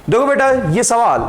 देखो बेटा ये सवाल,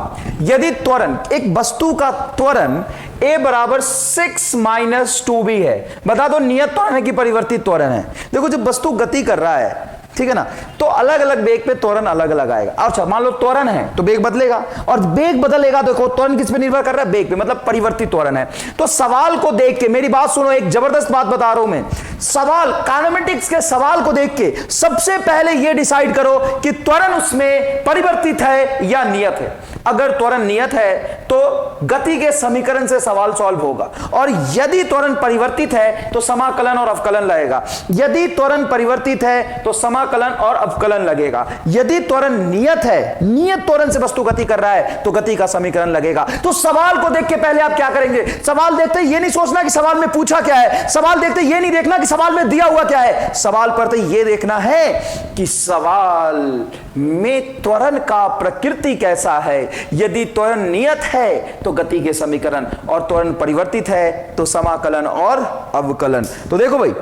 यदि त्वरण, एक वस्तु का त्वरण a बराबर 6 माइनस 2b है, बता दो नियत त्वरण है कि परिवर्तित त्वरण है। देखो जब वस्तु गति कर रहा है, ठीक है ना, तो अलग अलग वेग पे त्वरण अलग अलग आएगा। अच्छा मान लो त्वरण है तो वेग बदलेगा, और वेग बदलेगा, देखो त्वरण किस पे निर्भर कर रहा है, वेग पे, मतलब परिवर्तित त्वरण है। तो सवाल को देख के, मेरी बात सुनो, एक जबरदस्त बात बता रहा हूं मैं, सवाल काइनेमेटिक्स के सवाल को देख के सबसे पहले यह डिसाइड करो कि त्वरण उसमें परिवर्तित है या नियत है। अगर त्वरण नियत है तो गति के समीकरण से सवाल सॉल्व होगा, और यदि त्वरण परिवर्तित है तो समाकलन और अवकलन लगेगा। यदि त्वरण परिवर्तित है तो समाकलन और अवकलन लगेगा। यदि त्वरण नियत है, नियत त्वरण से वस्तु गति कर रहा है, तो गति का समीकरण लगेगा। तो सवाल को देख के पहले आप क्या करेंगे, सवाल देखते ये नहीं सोचना कि सवाल में पूछा क्या है, सवाल देखते ये नहीं देखना कि सवाल में दिया हुआ क्या है, सवाल पढ़ते ये देखना है कि सवाल में त्वरण का प्रकृति कैसा है। यदि त्वरण नियत है तो गति के समीकरण, और त्वरण परिवर्तित है तो समाकलन और अवकलन। तो देखो भाई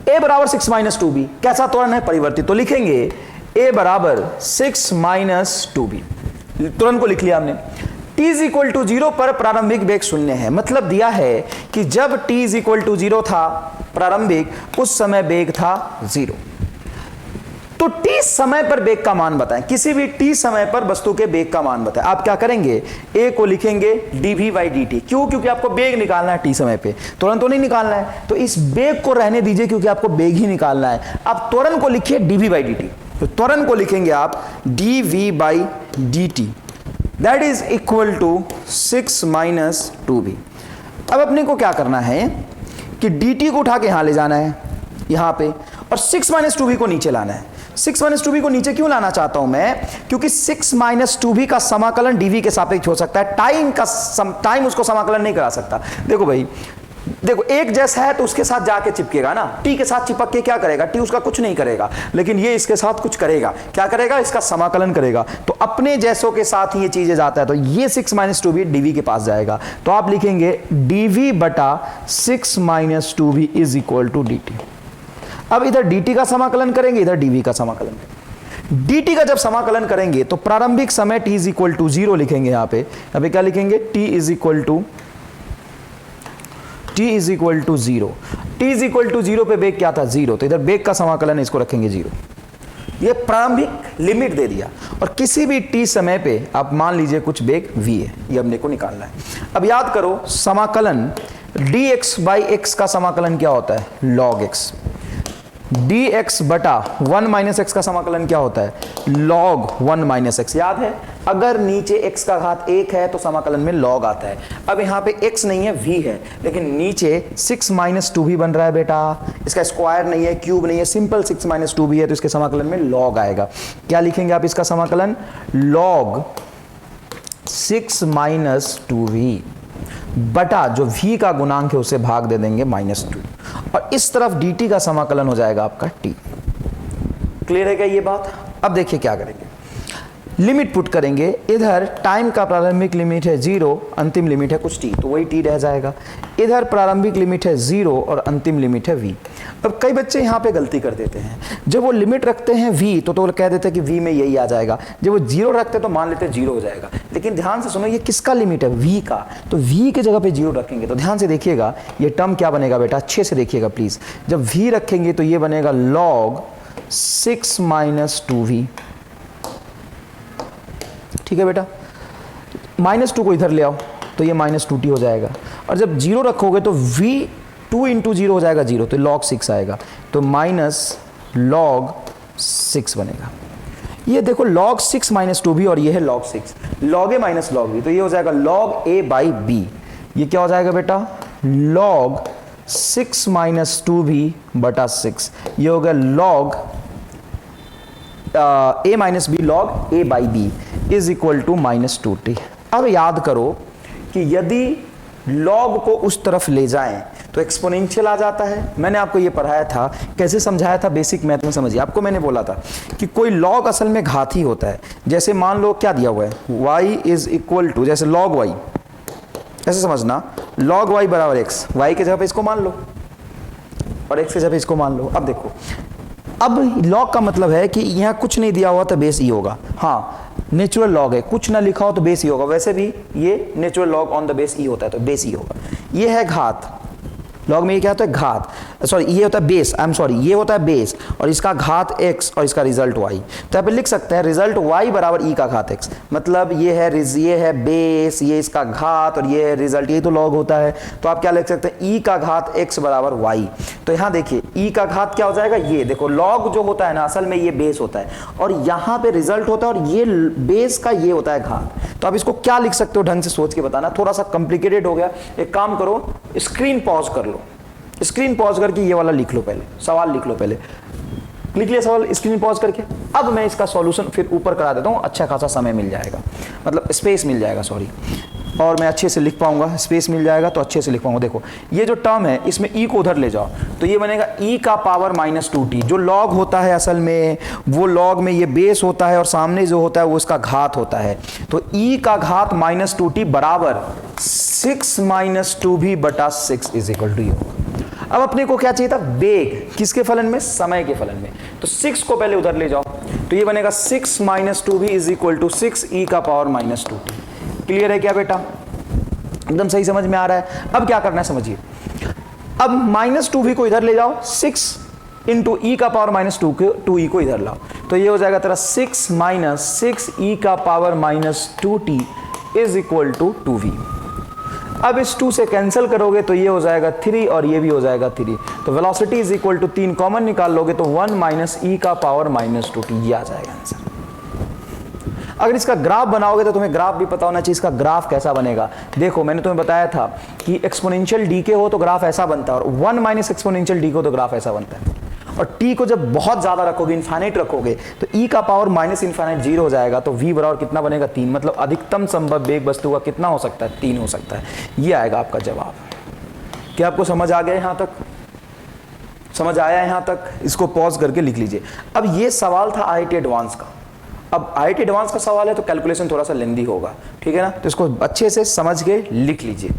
a बराबर 6 माइनस 2b, कैसा त्वरण है, परिवर्तित। तो लिखेंगे a बराबर 6 माइनस 2b, त्वरण को लिख लिया हमने। t इज इक्वल टू 0 पर प्रारंभिक वेग शून्य है, मतलब दिया है कि जब t इज इक्वल टू 0 था प्रारंभिक, उस समय वेग था 0। तो t समय पर वेग का मान बताएं, किसी भी t समय पर वस्तु के वेग का मान बताएं। आप क्या करेंगे, a को लिखेंगे dv बाई dt, क्यों, क्योंकि आपको वेग निकालना है t समय पे, त्वरण तो नहीं निकालना है, तो इस वेग को रहने दीजिए क्योंकि आपको वेग ही निकालना है। अब त्वरण को लिखिए dv बाई dt, तो त्वरण को लिखेंगे आप dv by dt, that is equal to 6 minus 2b। अब अपने को क्या करना है कि dt को उठा के यहां ले जाना है, यहां पे, और 6 माइनस 2b को नीचे लाना है। 6 माइनस 2b को नीचे क्यों लाना चाहता हूं मैं, क्योंकि 6 माइनस 2b का समाकलन dv के सापेक्ष हो सकता है, टाइम उसको समाकलन नहीं करा सकता। देखो भाई, देखो एक जैसा है तो उसके साथ जाके चिपकेगा ना, t के साथ चिपक के क्या करेगा, t उसका कुछ नहीं करेगा, लेकिन ये इसके साथ कुछ करेगा। क्या करेगा, इसका समाकलन करेगा। तो अपने जैसों के साथ ही ये चीजें जाता है, तो ये 6 माइनस 2b dv के पास जाएगा। तो आप लिखेंगे dv बटा 6 minus 2b is equal to dt। अब इधर dt का समाकलन करेंगे, इधर dv का समाकलन करेंगे। dt का जब समाकलन करेंगे तो प्रारंभिक समय t इज इक्वल टू 0 लिखेंगे, यहाँ पे क्या लिखेंगे, t is equal to 0। t is equal to 0 पे वेग क्या था, 0, तो इधर वेग का समाकलन है, इसको रखेंगे 0। ये प्रारंभिक लिमिट दे दिया, और किसी भी t समय पे आप मान लीजिए कुछ वेग v है, ये हमने को निकालना है। अब याद करो समाकलन dx बाई x का समाकलन क्या होता है, log x। dx बटा 1 माइनस एक्स का समाकलन क्या होता है, log 1 माइनस एक्स। याद है, अगर नीचे x का घात 1 है तो समाकलन में log आता है। अब यहाँ पे x नहीं है, v है, लेकिन नीचे 6 माइनस 2v बन रहा है बेटा, इसका स्क्वायर नहीं है, क्यूब नहीं है, सिंपल 6 माइनस 2v है, तो इसके समाकलन में log आएगा। क्या लिखेंगे आप इसका समाकलन, log 6 माइनस 2v बटा जो v का गुणांक है उसे भाग दे देंगे -2, और इस तरफ dt का समाकलन हो जाएगा आपका t। क्लियर है क्या ये बात। अब देखिए क्या करेंगे, लिमिट पुट करेंगे, इधर टाइम का प्रारंभिक लिमिट है 0, अंतिम लिमिट है कुछ t, तो वही t रह जाएगा। इधर प्रारंभिक लिमिट है 0 और अंतिम लिमिट है v। अब कई बच्चे यहाँ पे गलती कर देते हैं, जब वो लिमिट रखते हैं v तो कह देते हैं कि v में यही आ जाएगा, जब वो 0 रखते हैं तो मान लेते हैं 0 हो जाएगा। लेकिन ध्यान से सुनो, ये किसका लिमिट है, v का, तो v के जगह पे 0 रखेंगे। तो ध्यान से देखिएगा ये टर्म क्या बनेगा बेटा, अच्छे से देखिएगा प्लीज। जब v रखेंगे तो ये बनेगा log 6 माइनस 2v, ठीक है बेटा। -2 को इधर ले आओ तो ये -2t हो जाएगा, और जब 0 रखोगे तो v 2 इंटू 0 हो जाएगा 0, तो log 6 आएगा, तो माइनस log 6 बनेगा। ये देखो log 6 माइनस 2b, और ये है log 6, log a minus log b, तो ये हो जाएगा log a बाई b। ये क्या हो जाएगा बेटा, log 6 माइनस 2b बटा 6, ये हो गया log a minus b log a by b is equal to -2t। अब याद करो कि यदि log को उस तरफ ले जाएं तो एक्सपोनेंशियल आ जाता है। मैंने आपको ये पढ़ाया था, कैसे समझाया था, बेसिक मैथ में समझिए। आपको मैंने बोला था कि कोई log असल में घाती होता है। जैसे मान लो क्या दिया हुआ है, y इज इक्वल टू, जैसे log y, ऐसे समझना, log y बराबर x, y के जगह पे इसको मान लो और x के जगह पे इसको मान लो। अब देखो अब लॉग का मतलब है कि यहाँ कुछ नहीं दिया हुआ तो बेस ई होगा। हाँ, नेचुरल लॉग है, कुछ ना लिखा हो तो बेस ई होगा। वैसे भी ये natural log on the base e होता है तो बेस ई होगा। ये है घात, लॉग में ये क्या होता है घात, सॉरी ये होता है बेस, आई एम सॉरी, ये होता है बेस और इसका घात x और इसका रिजल्ट y। तो यहाँ पे लिख सकते हैं रिजल्ट y बराबर e का घात x, मतलब ये है बेस, ये इसका घात और ये है रिजल्ट, ये तो लॉग होता है। तो आप क्या लिख सकते हैं e का घात x बराबर y। तो यहाँ देखिए e का घात क्या हो जाएगा, ये देखो लॉग जो होता है ना असल में ये बेस होता है और यहाँ पे रिजल्ट होता है और ये बेस का ये होता है घात। तो आप इसको क्या लिख सकते हो ढंग से सोच के बताना, थोड़ा सा कॉम्प्लिकेटेड हो गया। एक काम करो, स्क्रीन पॉज कर लो, स्क्रीन पॉज करके ये वाला लिख लो, पहले सवाल लिख लो, पहले लिख लिया सवाल स्क्रीन पॉज करके। अब मैं इसका सॉल्यूशन फिर ऊपर करा देता हूँ, अच्छा खासा समय मिल जाएगा, मतलब स्पेस मिल जाएगा, सॉरी, और मैं अच्छे से लिख पाऊंगा, स्पेस मिल जाएगा तो अच्छे से लिख पाऊंगा। देखो ये जो टर्म है इसमें ई को उधर ले जाओ तो ये बनेगा ई का पावर -2t। जो लॉग होता है असल में वो लॉग में ये बेस होता है और सामने जो होता है वो इसका घात होता है। तो ई का घात -2t बराबर 6 - 2v बटा 6 इज इक्वल टू ये होगा। अब अपने को क्या चाहिए था, वेग, किसके फलन में, समय के फलन में। तो 6 को पहले उधर ले जाओ तो ये बनेगा 6 - 2v is equal to 6 e का पावर -2t। क्लियर है क्या बेटा, एकदम सही समझ में आ रहा है। अब क्या करना है समझिए, अब -2v को इधर ले जाओ, 6 इंटू ई का पावर -2e को इधर लाओ तो ये हो जाएगा तेरा 6 - 6 e का power -2t is equal to 2v। अब इस 2 से कैंसिल करोगे तो ये हो जाएगा 3 और ये भी हो जाएगा 3। तो velocity is equal to 3 common निकाल लोगे तो 1 - e का पावर -2t, ये आ जाएगा आंसर। अगर इसका ग्राफ बनाओगे तो तुम्हें ग्राफ भी पता होना चाहिए, इसका ग्राफ कैसा बनेगा। देखो मैंने तुम्हें बताया था कि एक्सपोनेंशियल डीके हो तो ग्राफ ऐसा बनता है और 1 - एक्सपोनेंशियल डी को तो ग्राफ ऐसा बनता है। और t को जब बहुत ज्यादा रखोगे, इनफाइनाइट रखोगे तो e का पावर -इनफाइनाइट 0 हो जाएगा तो v बराबर कितना बनेगा 3, मतलब अधिकतम संभव वेग वस्तु का कितना हो सकता है, 3 हो सकता है। ये आएगा आपका जवाब। क्या आपको समझ आ गया यहाँ तक, समझ आया यहाँ तक? इसको पॉज करके लिख लीजिए। अब ये सवाल था IIT एडवांस का। अब IIT एडवांस का सवाल है तो कैलकुलेशन थोड़ा सा लेंदी होगा, ठीक है ना, तो इसको अच्छे से समझ के लिख लीजिए।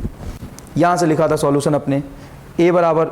यहां से लिखा था सॉल्यूशन अपने, a बराबर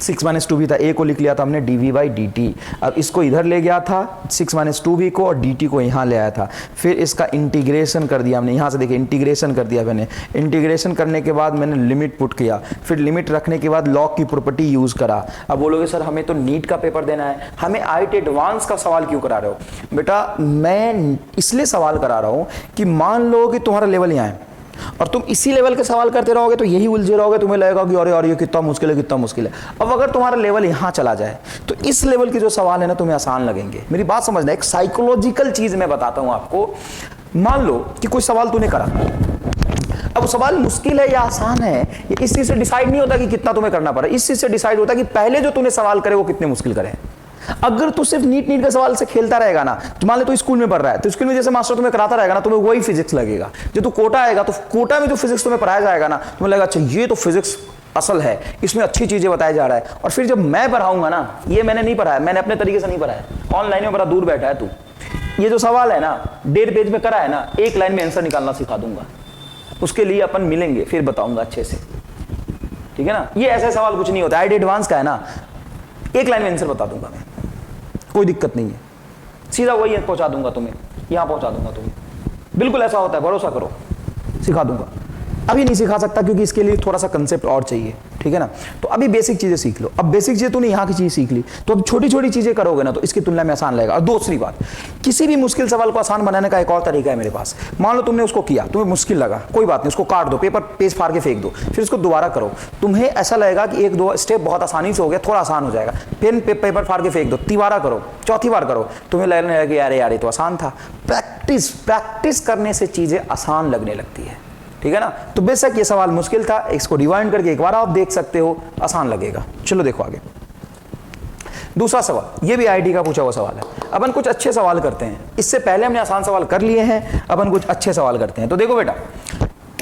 6 - 2v था, a को लिख लिया था हमने dv/dt। अब इसको इधर ले गया था 6 - 2v को और dt को यहाँ ले आया था, फिर इसका इंटीग्रेशन कर दिया हमने। यहाँ से देखिए इंटीग्रेशन कर दिया मैंने, इंटीग्रेशन करने के बाद मैंने लिमिट पुट किया, फिर लिमिट रखने के बाद लॉग की प्रॉपर्टी यूज़ करा। अब बोलोगे सर हमें तो नीट का पेपर देना है, हमें IIT एडवांस का सवाल क्यों करा रहे हो? बेटा मैं इसलिए सवाल करा रहा हूँ कि मान लो कि तुम्हारा लेवल यहाँ है और तुम इसी लेवल के सवाल करते रहोगे तो यही उलझे रहोगे, तुम्हें लगेगा कि अरे यार ये कितना मुश्किल है, कितना मुश्किल है। अब अगर तुम्हारा लेवल यहाँ चला जाए तो इस लेवल के जो सवाल है ना तुम्हें आसान लगेंगे। मेरी बात समझना, एक साइकोलॉजिकल चीज मैं बताता हूँ आपको। मान लो कि कोई सवाल तूने करा, अब सवाल मुश्किल है या आसान है ये इस चीज से डिसाइड नहीं होता कि कितना तुम्हें करना पड़ा, इस चीज से डिसाइड होता है कि पहले जो तूने सवाल करे वो कितने मुश्किल करे। अगर तू सिर्फ नीट के सवाल से खेलता रहेगा ना, तो मान ले तो स्कूल में पढ़ रहा है तो स्कूल में जैसे मास्टर तुम्हें कराता रहेगा ना, तुम्हें वही फिजिक्स लगेगा। जब तू कोटा आएगा तो कोटा में जो फिजिक्स तुम्हें पढ़ाया जाएगा ना, तुम्हें लगेगा अच्छा ये तो फिजिक्स असल है, इसमें अच्छी चीजें बताया जा रहा है। और फिर जब मैं पढ़ाऊंगा ना, ये मैंने नहीं पढ़ाया, मैंने अपने तरीके से नहीं पढ़ाया, ऑनलाइन में बड़ा दूर बैठा है तू, ये जो सवाल है ना 1.5 पेज में करा है ना, एक लाइन में आंसर निकालना सिखा दूंगा। उसके लिए अपन मिलेंगे फिर बताऊंगा अच्छे से, ठीक है ना। ये ऐसा सवाल कुछ नहीं होता, IIT एडवांस का है ना, एक लाइन में आंसर बता दूंगा मैं, कोई दिक्कत नहीं है, सीधा वही पहुंचा दूंगा तुम्हें, यहां पहुंचा दूंगा तुम्हें, बिल्कुल ऐसा होता है, भरोसा करो, सिखा दूंगा। अभी नहीं सिखा सकता क्योंकि इसके लिए थोड़ा सा कंसेप्ट और चाहिए, ठीक है ना। तो अभी बेसिक चीजें सीख लो। अब बेसिक चीजें तूने यहाँ की चीज सीख ली तो अब छोटी छोटी चीजें करोगे ना तो इसकी तुलना में आसान लगेगा। और दूसरी बात, किसी भी मुश्किल सवाल को आसान बनाने का एक और तरीका है मेरे पास। मान लो तुमने उसको किया, तुम्हें मुश्किल लगा, कोई बात नहीं, उसको काट दो, पेपर पेज फाड़ के फेंक दो, फिर उसको दोबारा करो। तुम्हें ऐसा लगेगा कि 1-2 स्टेप बहुत आसानी से हो गया, थोड़ा आसान हो जाएगा, पेन पेपर फाड़ के फेंक दो, तीबारा करो, चौथी बार करो, तुम्हें लगने लगे यार ये तो आसान था। प्रैक्टिस करने से चीजें आसान लगने लगती है, ठीक है ना। तो बेशक ये सवाल मुश्किल था, इसको रिवाइंड करके एक बार आप देख सकते हो, आसान लगेगा। चलो देखो आगे दूसरा सवाल, ये भी IIT का पूछा हुआ सवाल है। अपन कुछ अच्छे सवाल करते हैं, इससे पहले हमने आसान सवाल कर लिए हैं, अपन कुछ अच्छे सवाल करते हैं। तो देखो बेटा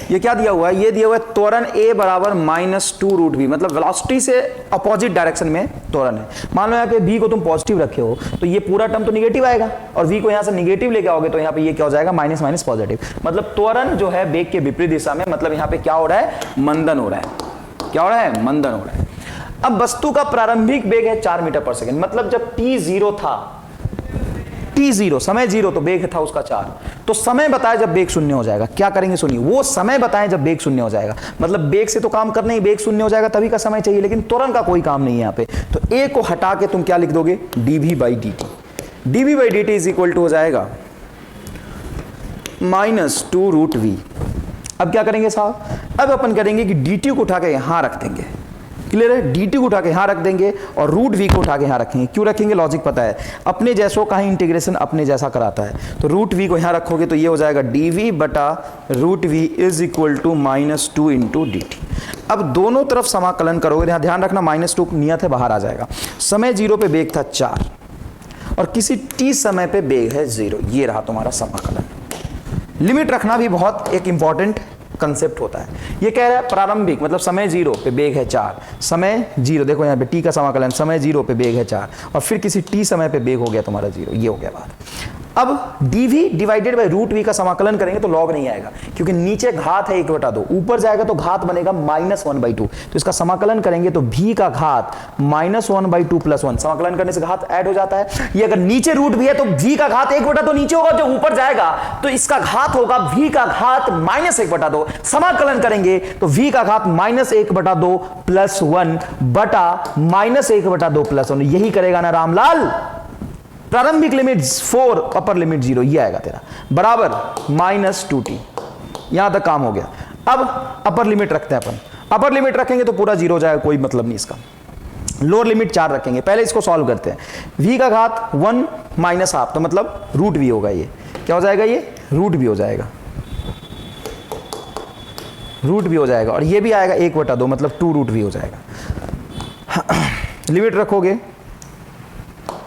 ये क्या दिया हुआ है, ये दिया हुआ है त्वरण a बराबर -2√v, मतलब वेलोसिटी से अपोजिट डायरेक्शन में त्वरण है। मान लो यहाँ पे v को तुम पॉजिटिव रखे हो तो ये पूरा टर्म तो निगेटिव आएगा, और v को यहाँ से निगेटिव लेके आओगे तो यहाँ पे ये क्या हो जाएगा, माइनस माइनस पॉजिटिव। मतलब त्वरण जो है वेग के विपरीत दिशा में, मतलब यहाँ पे क्या हो रहा है, मंदन हो रहा है। क्या हो रहा है, मंदन हो रहा है। अब वस्तु का प्रारंभिक वेग है 4 मीटर पर सेकंड, मतलब जब t 0 था, t 0 समय 0 तो वेग था उसका 4, तो समय बताए जब वेग शून्य हो जाएगा क्या करेंगे सुनिए, वो समय बताएं जब वेग शून्य हो जाएगा, मतलब वेग से तो काम करना ही, वेग शून्य हो जाएगा तभी का समय चाहिए, लेकिन त्वरण का कोई काम नहीं है यहाँ पे, तो a को हटा के तुम क्या लिख दोगे, dv/dt। dv/dt is equal to हो जाएगा -2√v। अब क्या करेंगे साहब, अब अपन करेंगे कि dt को उठा के यहां रख देंगे, क्लियर है, dt को उठा के यहां रख देंगे और √v को उठा के यहां रखेंगे। क्यों रखेंगे, लॉजिक पता है, अपने जैसों का ही इंटीग्रेशन अपने जैसा कराता है, तो √v को यहां रखोगे तो ये हो जाएगा dv/√v is equal to -2 into dt। अब दोनों तरफ समाकलन करोगे, यहां ध्यान रखना -2 नियत है बाहर आ जाएगा, समय 0 पे वेग था 4 और किसी t समय पे वेग है 0, ये रहा तुम्हारा समाकलन। लिमिट रखना भी बहुत एक इंपॉर्टेंट कंसेप्ट होता है। ये कह रहा है प्रारंभिक मतलब समय 0 पे वेग है 4, समय 0 देखो यहाँ पे t का समाकलन, समय 0 पे वेग है 4 और फिर किसी t समय पे वेग हो गया तुम्हारा 0, ये हो गया बात। अब dv डिवाइडेड बाय √v का समाकलन करेंगे तो लॉग नहीं आएगा, क्योंकि नीचे घात है 1/2, ऊपर जाएगा तो घात बनेगा -1/2, तो इसका समाकलन करेंगे तो v का घात -1/2 + 1, समाकलन करने से घात ऐड हो जाता है। ये अगर नीचे √v है तो v का घात 1/2 नीचे होगा, जो ऊपर जाएगा तो इसका घात होगा v का घात -1/2, समाकलन करेंगे तो v का घात -1/2 + 1 बटा -1/2 + 1, यही करेगा ना रामलाल। प्रारंभिक लिमिट 4 अपर लिमिट 0, ये आएगा तेरा बराबर -2t, यहां तक काम हो गया। अब अपर लिमिट रखते हैं अपन, अपर लिमिट रखेंगे तो पूरा 0 हो जाएगा, कोई मतलब नहीं इसका। लोअर लिमिट 4 रखेंगे, पहले इसको सॉल्व करते हैं। v का घात 1 - हाफ तो मतलब √v होगा, ये क्या हो जाएगा, ये √v हो जाएगा, √v हो जाएगा, और ये भी आएगा 1/2 मतलब 2√v हो जाएगा। लिमिट रखोगे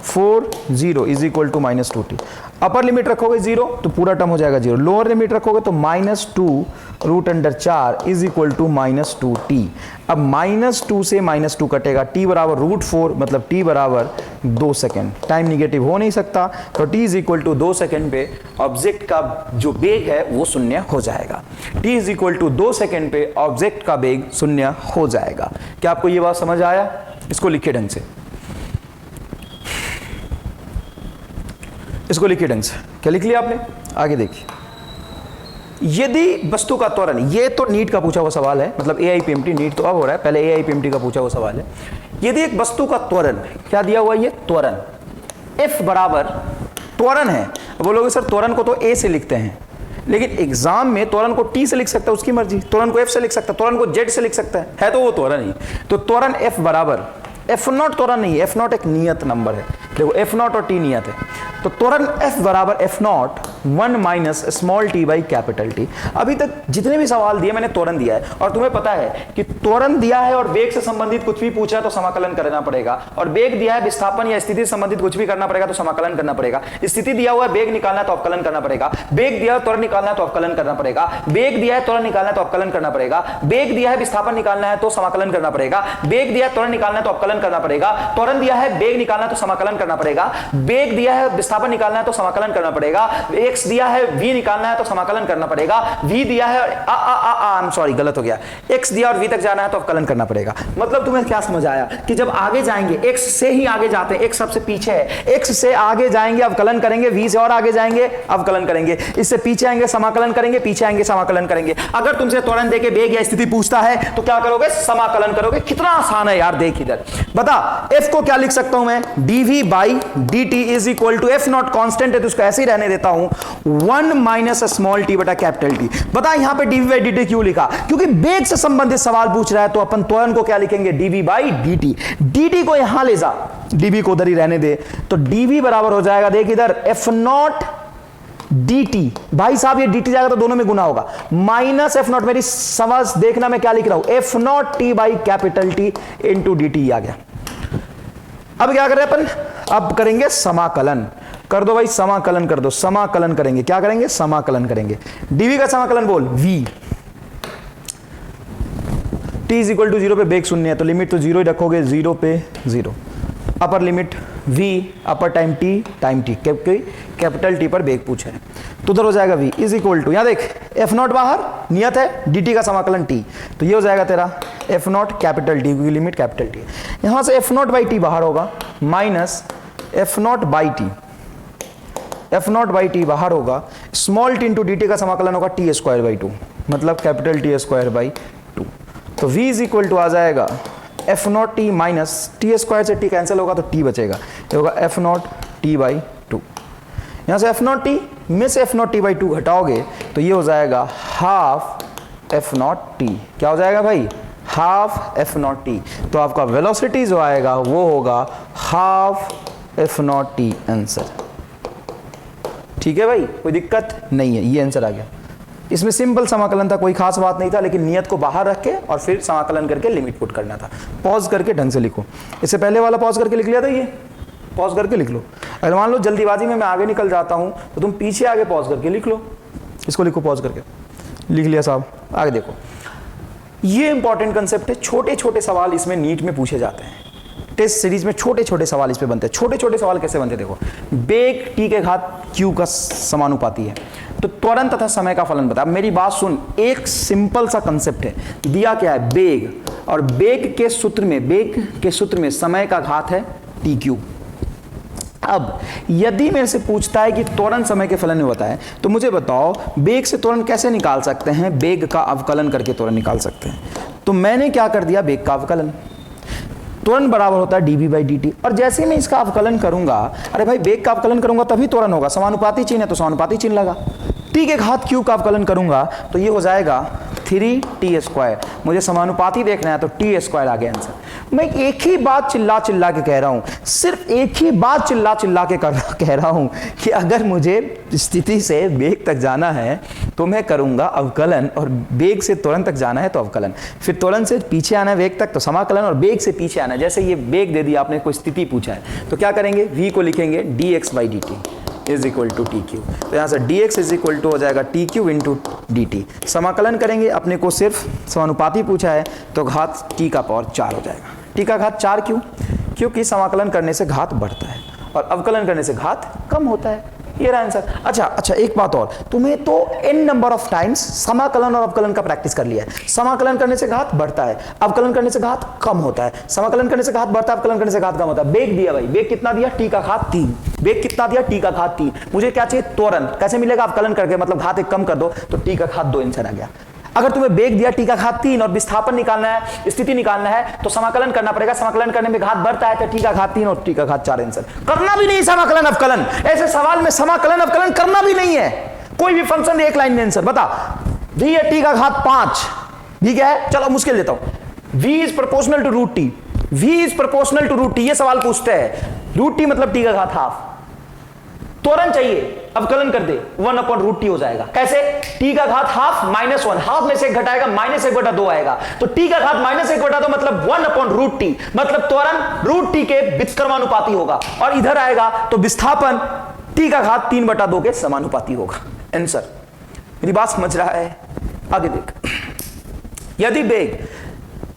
4 0 is equal to -2t, upper limit रखोगे 0 तो पूरा टर्म हो जाएगा 0, लोअर लिमिट रखोगे तो -2√4 इज इक्वल टू -2t। अब -2 से -2 कटेगा, t बराबर √4 मतलब t बराबर 2 सेकेंड, टाइम निगेटिव हो नहीं सकता, तो t is equal to 2 second पे ऑब्जेक्ट का जो वेग है वो शून्य हो जाएगा। t is equal to 2 second पे ऑब्जेक्ट का वेग शून्य हो जाएगा। क्या आपको ये बात समझ आया? इसको लिखिए ढंग से, इसको लिखिए ढंग से। क्या लिख लिया आपने? आगे देखिए, यदि वस्तु का त्वरण, ये तो नीट का पूछा हुआ सवाल है, मतलब AIPMT, नीट तो अब हो रहा है, पहले AIPMT का पूछा हुआ सवाल है। यदि एक वस्तु का त्वरण, क्या दिया हुआ ये त्वरण, F बराबर त्वरण है, बोलोगे सर त्वरण को तो A से लिखते हैं, लेकिन एग्जाम में त्वरण को T से लिख सकता है, उसकी मर्जी, त्वरण को F से लिख सकता है, त्वरण को Z से लिख सकता है तो वो त्वरण ही। तो त्वरण F बराबर, F0 त्वरण नहीं है, F0 एक नियत नंबर है, देखो F0 और T नियत है, तो त्वरण F बराबर F0 1 - small t by capital T। अभी तक जितने भी सवाल दिए मैंने त्वरण दिया है, और तुम्हें पता है कि त्वरण दिया है और वेग से संबंधित कुछ भी पूछा तो समाकलन करना पड़ेगा, और वेग दिया है विस्थापन या स्थिति से संबंधित कुछ भी करना पड़ेगा तो समाकलन करना पड़ेगा। स्थिति दिया हुआ है वेग निकालना है तो अवकलन करना पड़ेगा, वेग दिया है त्वरण निकालना है तो अवकलन करना पड़ेगा, वेग दिया है त्वरण निकालना है तो अवकलन करना पड़ेगा, वेग दिया है विस्थापन निकालना है तो समाकलन करना पड़ेगा, वेग दिया है त्वरण निकालना है तो अवकलन करना पड़ेगा, त्वरण दिया है वेग निकालना है तो समाकलन करना पड़ेगा, वेग दिया है विस्थापन निकालना है तो समाकलन करना पड़ेगा, x दिया है v निकालना है तो समाकलन करना पड़ेगा, v दिया है आई एम सॉरी गलत हो गया, x दिया और v तक जाना है तो अवकलन करना पड़ेगा। मतलब तुम्हें क्या समझ आया कि जब आगे जाएंगे x से ही आगे जाते हैं, x सबसे पीछे है, x से आगे जाएंगे अवकलन करेंगे, v से और आगे जाएंगे अवकलन करेंगे, इससे पीछे आएंगे समाकलन करेंगे, पीछे आएंगे समाकलन करेंगे। अगर तुमसे त्वरण देके वेग या स्थिति पूछता है तो क्या करोगे? समाकलन करोगे। कितना आसान है यार, देख इधर बता, f को क्या लिख सकता हूं मैं? dv/dt is equal to F0 constant है तो उसको ऐसे ही रहने देता हूं 1 - स्मॉल t बटा कैपिटल T। बता यहां पे dv/dt क्यों लिखा? क्योंकि वेग से संबंधित सवाल पूछ रहा है, तो अपन त्वरण को क्या लिखेंगे? dv/dt। dt को यहां ले जा, dv को उधर ही रहने दे, तो dv बराबर हो जाएगा, देख इधर F0 dt, भाई साहब ये dt जाएगा तो दोनों में गुना होगा, -F0, मेरी समझ देखना मैं क्या लिख रहा हूं, F0 t by capital T into dt आ गया। अब क्या करें अपन? अब करेंगे समाकलन। कर दो भाई, समाकलन कर दो, समाकलन करेंगे, क्या करेंगे? समाकलन करेंगे। dv का समाकलन बोल, v, t is equal to 0 पे वेग शून्य है तो लिमिट तो 0 ही रखोगे, 0 पे 0, अपर लिमिट v अपर टाइम t, क्योंकि कैपिटल T पर वेग पूछा है तो उधर हो जाएगा v इज इक्वल टू, यहां देख F0 बाहर नियत है, dt का समाकलन t, तो ये हो जाएगा तेरा एफ नॉट कैपिटल टी, क्योंकि लिमिट कैपिटल टी है। यहां से एफ नॉट बाई टी बाहर होगा minus F not by T, F not by T बाहर होगा, small T into d T का समाकलन होगा टी स्क्वायर बाई टू, मतलब capital T square by two. तो v इज इक्वल टू आ जाएगा F naught T minus T square से T cancel होगा तो टी बचेगा, ये होगा F naught T by two. यहां से एफ नॉट टी में से F naught T by two घटाओगे तो ये हो जाएगा हाफ एफ नॉट टी। क्या हो जाएगा भाई? Half F naught T. तो आपका वेलोसिटी जो आएगा वो होगा half F naught T answer. ठीक है भाई, कोई दिक्कत नहीं है, ये आंसर आ गया। इसमें सिंपल समाकलन था, कोई खास बात नहीं था, लेकिन नियत को बाहर रख के और फिर समाकलन करके लिमिट पुट करना था। पॉज करके ढंग से लिखो। इससे पहले वाला पॉज करके लिख लिया था, ये पॉज करके लिख लो। अगर मान लो जल्दीबाजी में मैं आगे निकल जाता हूं तो तुम पीछे आगे पॉज करके लिख लो। इसको लिखो पॉज करके, लिख लिया साहब, आगे देखो। ये इंपॉर्टेंट कंसेप्ट है, छोटे छोटे सवाल इसमें नीट में पूछे जाते हैं। टेस्ट सीरीज में छोटे छोटे सवाल इस पे बनते हैं। छोटे छोटे सवाल कैसे बनते हैं देखो। बेग टी के घात क्यू का समानुपाती है, तो त्वरण तथा समय का फलन बता। मेरी बात सुन, एक सिंपल सा कंसेप्ट है, दिया क्या है? बेग, और बेग के सूत्र में समय का घात है टी क्यू। अब यदि मेरे से पूछता है कि त्वरण समय के फलन में बताएं, तो मुझे बताओ बेग से त्वरण कैसे निकाल सकते हैं? बेग का अवकलन करके त्वरण निकाल सकते हैं। तो मैंने क्या कर दिया, बेग का अवकलन। त्वरण बराबर होता है dv बाई dt, और जैसे ही मैं इसका अवकलन करूंगा, अरे भाई बेग का अवकलन करूंगा तभी त्वरण होगा, समानुपाती चिन्ह है तो समानुपाती चिन्ह लगा। टी के घात क्यू का अवकलन करूंगा तो ये हो जाएगा 3t स्क्वायर। मुझे समानुपाती देखना है तो टी स्क्वायर आ गया आंसर। मैं एक ही बात चिल्ला चिल्ला के कह रहा हूं, सिर्फ एक ही बात चिल्ला चिल्ला के कह रहा हूं कि अगर मुझे स्थिति से बेग तक जाना है तो मैं करूंगा अवकलन, और बेग से त्वरण तक जाना है तो अवकलन, फिर त्वरण से पीछे आना है बेग तक तो समाकलन, और बेग से पीछे आना है। जैसे ये बेग दे दिया आपने, कोई स्थिति पूछा है तो क्या करेंगे? v को लिखेंगे dx by d t is equal to t q. तो यहाँ से dx इज इक्वल टू हो जाएगा t q into d t. समाकलन करेंगे, अपने को सिर्फ समानुपाती पूछा है तो घात टी का पावर 4 हो जाएगा। टी का घात 4 क्यों? क्योंकि समाकलन करने से घात बढ़ता है और अवकलन करने से घात कम होता है। ये रहा आंसर। अच्छा, एक बात और, तुम्हें तो n नंबर ऑफ टाइम्स समाकलन और अवकलन का प्रैक्टिस कर लिया है। समाकलन करने से घात बढ़ता है, अवकलन करने से घात कम होता है, समाकलन करने से घात बढ़ता है, अवकलन करने से घात कम होता है। बेग दिया भाई, बेग कितना दिया? टी का घात 3। बेग कितना दिया? टी का घात 3। मुझे क्या चाहिए? त्वरण। कैसे मिलेगा? अवकलन करके, मतलब घात 1 कम कर दो तो टी का घात 2 आंसर आ गया। अगर तुम्हें बेग दिया टी का घात 3 और विस्थापन निकालना है, स्थिति निकालना है, तो समाकलन करना पड़ेगा। समाकलन करने में घात बढ़ता है तो टी का घात 3 और टी का घात 4 आंसर। करना भी नहीं समाकलन अवकलन, ऐसे सवाल में समाकलन अवकलन करना भी नहीं है। कोई भी फंक्शन एक लाइन में आंसर बता। दी है टी का घात 5, ठीक है, चलो मुश्किल देता हूं। v is proportional to root t, v is proportional to root t, ये सवाल पूछते हैं। रूट टी मतलब टी का घात हाफ। त्वरण चाहिए, अवकलन कर दे, 1 अपॉन रूट टी हो जाएगा। कैसे? टी का घात हाफ माइनस 1, हाफ में से 1 घटाएगा, माइनस 1/2 आएगा। तो टी का घात माइनस 1/2 मतलब 1 अपॉन रूट टी, मतलब त्वरण रूट टी के व्युत्क्रमानुपाती होगा, और इधर आएगा तो विस्थापन टी का घात 3/2 के समानुपाती होगा। आंसर। मेरी बात समझ रहा है? आगे देख, यदि बेग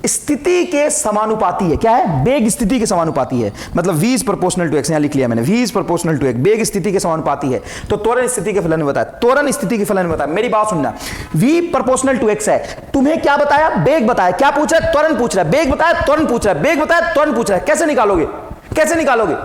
स्थिति के समानुपाती है, क्या है? बेग स्थिति के समानुपाती है, मतलब v is proportional to x, यहां लिख लिया मैंने, v is proportional to x, बेग स्थिति के समानुपाती है, तो त्वरण स्थिति के फलन में बताया। त्वरण स्थिति के फलन में बताया। मेरी बात सुनना, v प्रोपोर्शनल टू x है, तुम्हें क्या बताया? बेग बताया। क्या पूछ रहा है? त्वरण पूछ रहा है। बेग बताया, त्वरण पूछ रहा है। बेग बताया, त्वरण पूछ रहा है। कैसे निकालोगे? कैसे निकालोगे?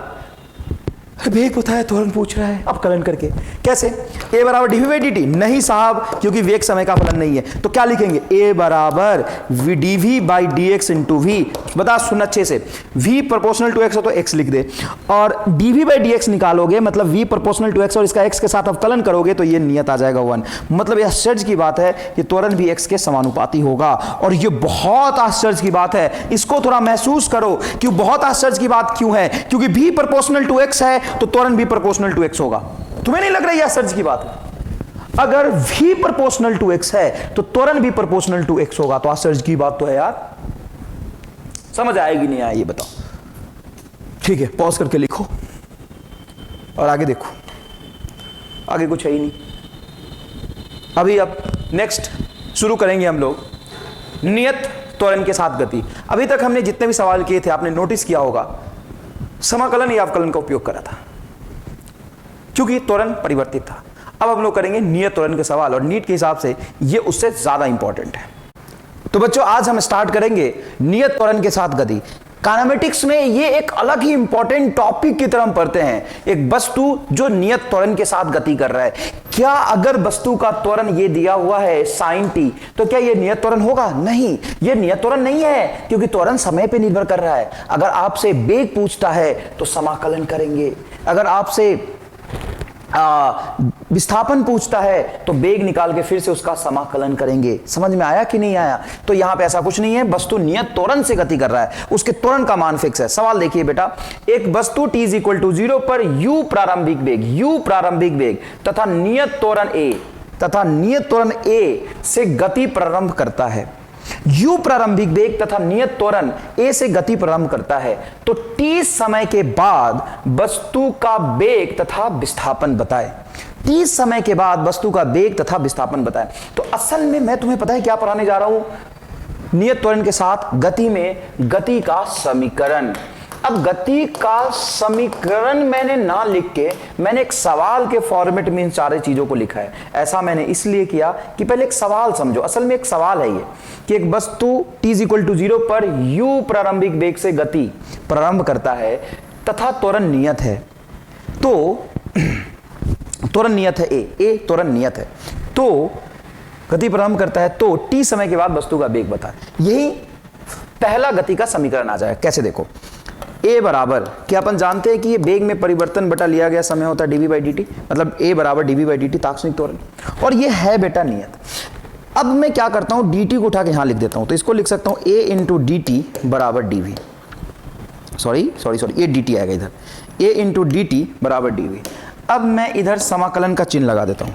वेग बताया, त्वरण पूछ रहा है, अवकलन करके। कैसे? a बराबर dv बाई dt? नहीं साहब, क्योंकि वेग समय का फलन नहीं है। तो क्या लिखेंगे? a बराबर dv by dx into v। बता, सुन अच्छे से, v प्रोपोर्शनल टू x हो तो x लिख दे, और dv बाई dx निकालोगे मतलब v प्रोपोर्शनल टू x और इसका x के साथ अवकलन करोगे तो ये नियत आ जाएगा 1। मतलब यह आश्चर्य की बात है, ये त्वरण भी x के समानुपाती होगा, और ये बहुत आश्चर्य की बात है। इसको थोड़ा महसूस करो कि बहुत आश्चर्य की बात क्यों है, क्योंकि v प्रोपोर्शनल टू x है तो त्वरण भी प्रोपोर्शनल टू x होगा। तुम्हें नहीं लग रहा है आश्चर्य की बात है? अगर v प्रोपोर्शनल टू x है तो त्वरण भी प्रोपोर्शनल टू x होगा, तो आश्चर्य की बात तो है यार। समझ आएगी नहीं आएगी बताओ? ठीक है, पॉज करके लिखो और आगे देखो। आगे कुछ है ही नहीं। अभी अब नेक्स्ट शुरू करेंगे हम लोग नियत त्वरण के साथ गति। अभी तक हमने जितने भी सवाल किए थे आपने नोटिस किया होगा, समाकलन या अवकलन का उपयोग करा था, क्योंकि त्वरण परिवर्तित था। अब हम लोग करेंगे नियत त्वरण के सवाल, और नीट के हिसाब से ये उससे ज्यादा इंपॉर्टेंट है। तो बच्चों आज हम स्टार्ट करेंगे नियत त्वरण के साथ गति। काइनेमेटिक्स में ये एक अलग ही इंपॉर्टेंट टॉपिक की तरह हम पढ़ते हैं। एक वस्तु जो नियत त्वरण के साथ गति कर रहा है, क्या अगर वस्तु का त्वरण ये दिया हुआ है sin t, तो क्या ये नियत त्वरण होगा? नहीं, ये नियत त्वरण नहीं है, क्योंकि त्वरण समय पे निर्भर कर रहा है। अगर आपसे वेग पूछता है तो समाकलन करेंगे, अगर आपसे विस्थापन पूछता है तो वेग निकाल के फिर से उसका समाकलन करेंगे। समझ में आया कि नहीं आया? तो यहां पे ऐसा कुछ नहीं है, वस्तु नियत त्वरण से गति कर रहा है, उसके त्वरण का मान फिक्स है। सवाल देखिए बेटा, एक वस्तु t = 0 पर u प्रारंभिक वेग तथा नियत त्वरण a से गति प्रारंभ करता है। u प्रारंभिक वेग तथा नियत त्वरण a से गति प्रारंभ करता है, तो t समय के बाद वस्तु का वेग तथा विस्थापन बताए। 30 समय के बाद वस्तु का वेग तथा विस्थापन बताए। तो असल में मैं तुम्हें पता है क्या पढ़ाने जा रहा हूं? नियत त्वरण के साथ गति में गति का समीकरण। अब गति का समीकरण मैंने ना लिख के मैंने एक सवाल के फॉर्मेट में इन सारे चीजों को लिखा है। ऐसा मैंने इसलिए किया कि पहले एक सवाल समझो। असल में एक सवाल है ये कि एक वस्तु t = 0 पर u प्रारंभिक वेग से गति प्रारंभ करता है तथा त्वरण नियत है। तो त्वरण नियत है a त्वरण नियत है, तो गति प्रारंभ करता है, तो t समय के बाद वस्तु का वेग बताए। यही पहला गति का समीकरण आ जाएगा। कैसे? देखो, a बराबर क्या अपन जानते हैं कि ये वेग में परिवर्तन बटा लिया गया समय होता है dv/dt, मतलब a बराबर dv/dt तात्क्षणिक त्वरण, और ये है बेटा नियत। अब मैं क्या करता हूं, dt को उठा के यहां लिख देता हूं, तो इसको लिख सकता हूं a × dt बराबर dv। सॉरी ये dt आएगा इधर, a × dt बराबर dv। अब मैं इधर समाकलन का चिन्ह लगा देता हूं।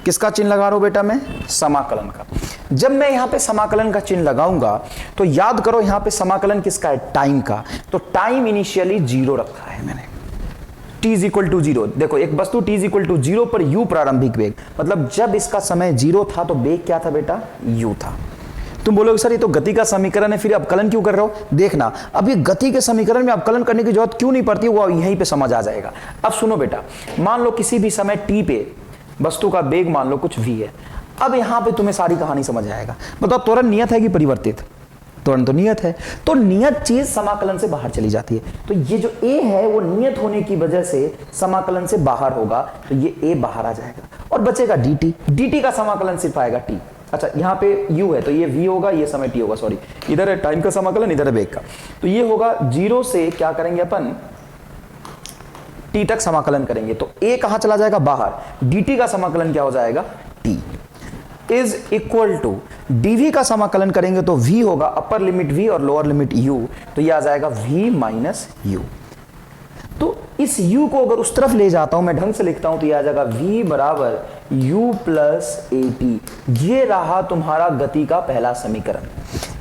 किसका चिन्ह लगा रहा हूं बेटा मैं? समाकलन का। जब मैं यहां पे समाकलन का चिन्ह लगाऊंगा तो याद करो यहां पे समाकलन किसका है? टाइम का। तो टाइम इनिशियली 0 रखा है मैंने, t = 0। देखो, एक वस्तु t = 0 पर u प्रारंभिक वेग, मतलब जब इसका समय 0 था तो वेग क्या था बेटा? u था। तुम बोलोगे सर ये तो गति का समीकरण है, फिर अवकलन क्यों कर रहे हो? देखना, अब ये गति के समीकरण में अवकलन करने की जरूरत क्यों नहीं पड़ती, वो यहीं पे समझ आ जाएगा। अब सुनो बेटा, मान लो किसी भी समय t पे वस्तु का वेग मान लो कुछ v है। अब यहां पे तुम्हें सारी कहानी समझ आएगा। बताओ, त्वरण नियत है कि परिवर्तित? त्वरण तो नियत है, तो नियत चीज समाकलन से बाहर चली जाती है। तो ये जो a है वो नियत होने की वजह से समाकलन से बाहर होगा, तो ये a बाहर आ जाएगा और बचेगा dt का समाकलन सिर्फ आएगा t। अच्छा, यहाँ पे u है तो ये v होगा, ये समय t होगा। सॉरी, इधर है टाइम का समाकलन, इधर है वेग का, तो ये होगा 0 से क्या करेंगे अपन, t तक समाकलन करेंगे, तो a कहां चला जाएगा? बाहर। dt का समाकलन क्या हो जाएगा? t is equal to dv का समाकलन करेंगे तो v होगा अपर लिमिट v और लोअर लिमिट u, तो ये आ जाएगा v - u। तो इस u को अगर उस तरफ ले जाता हूं, मैं ढंग से लिखता हूं, तो ये आ जाएगा v = u + at। ये रहा तुम्हारा गति का पहला समीकरण।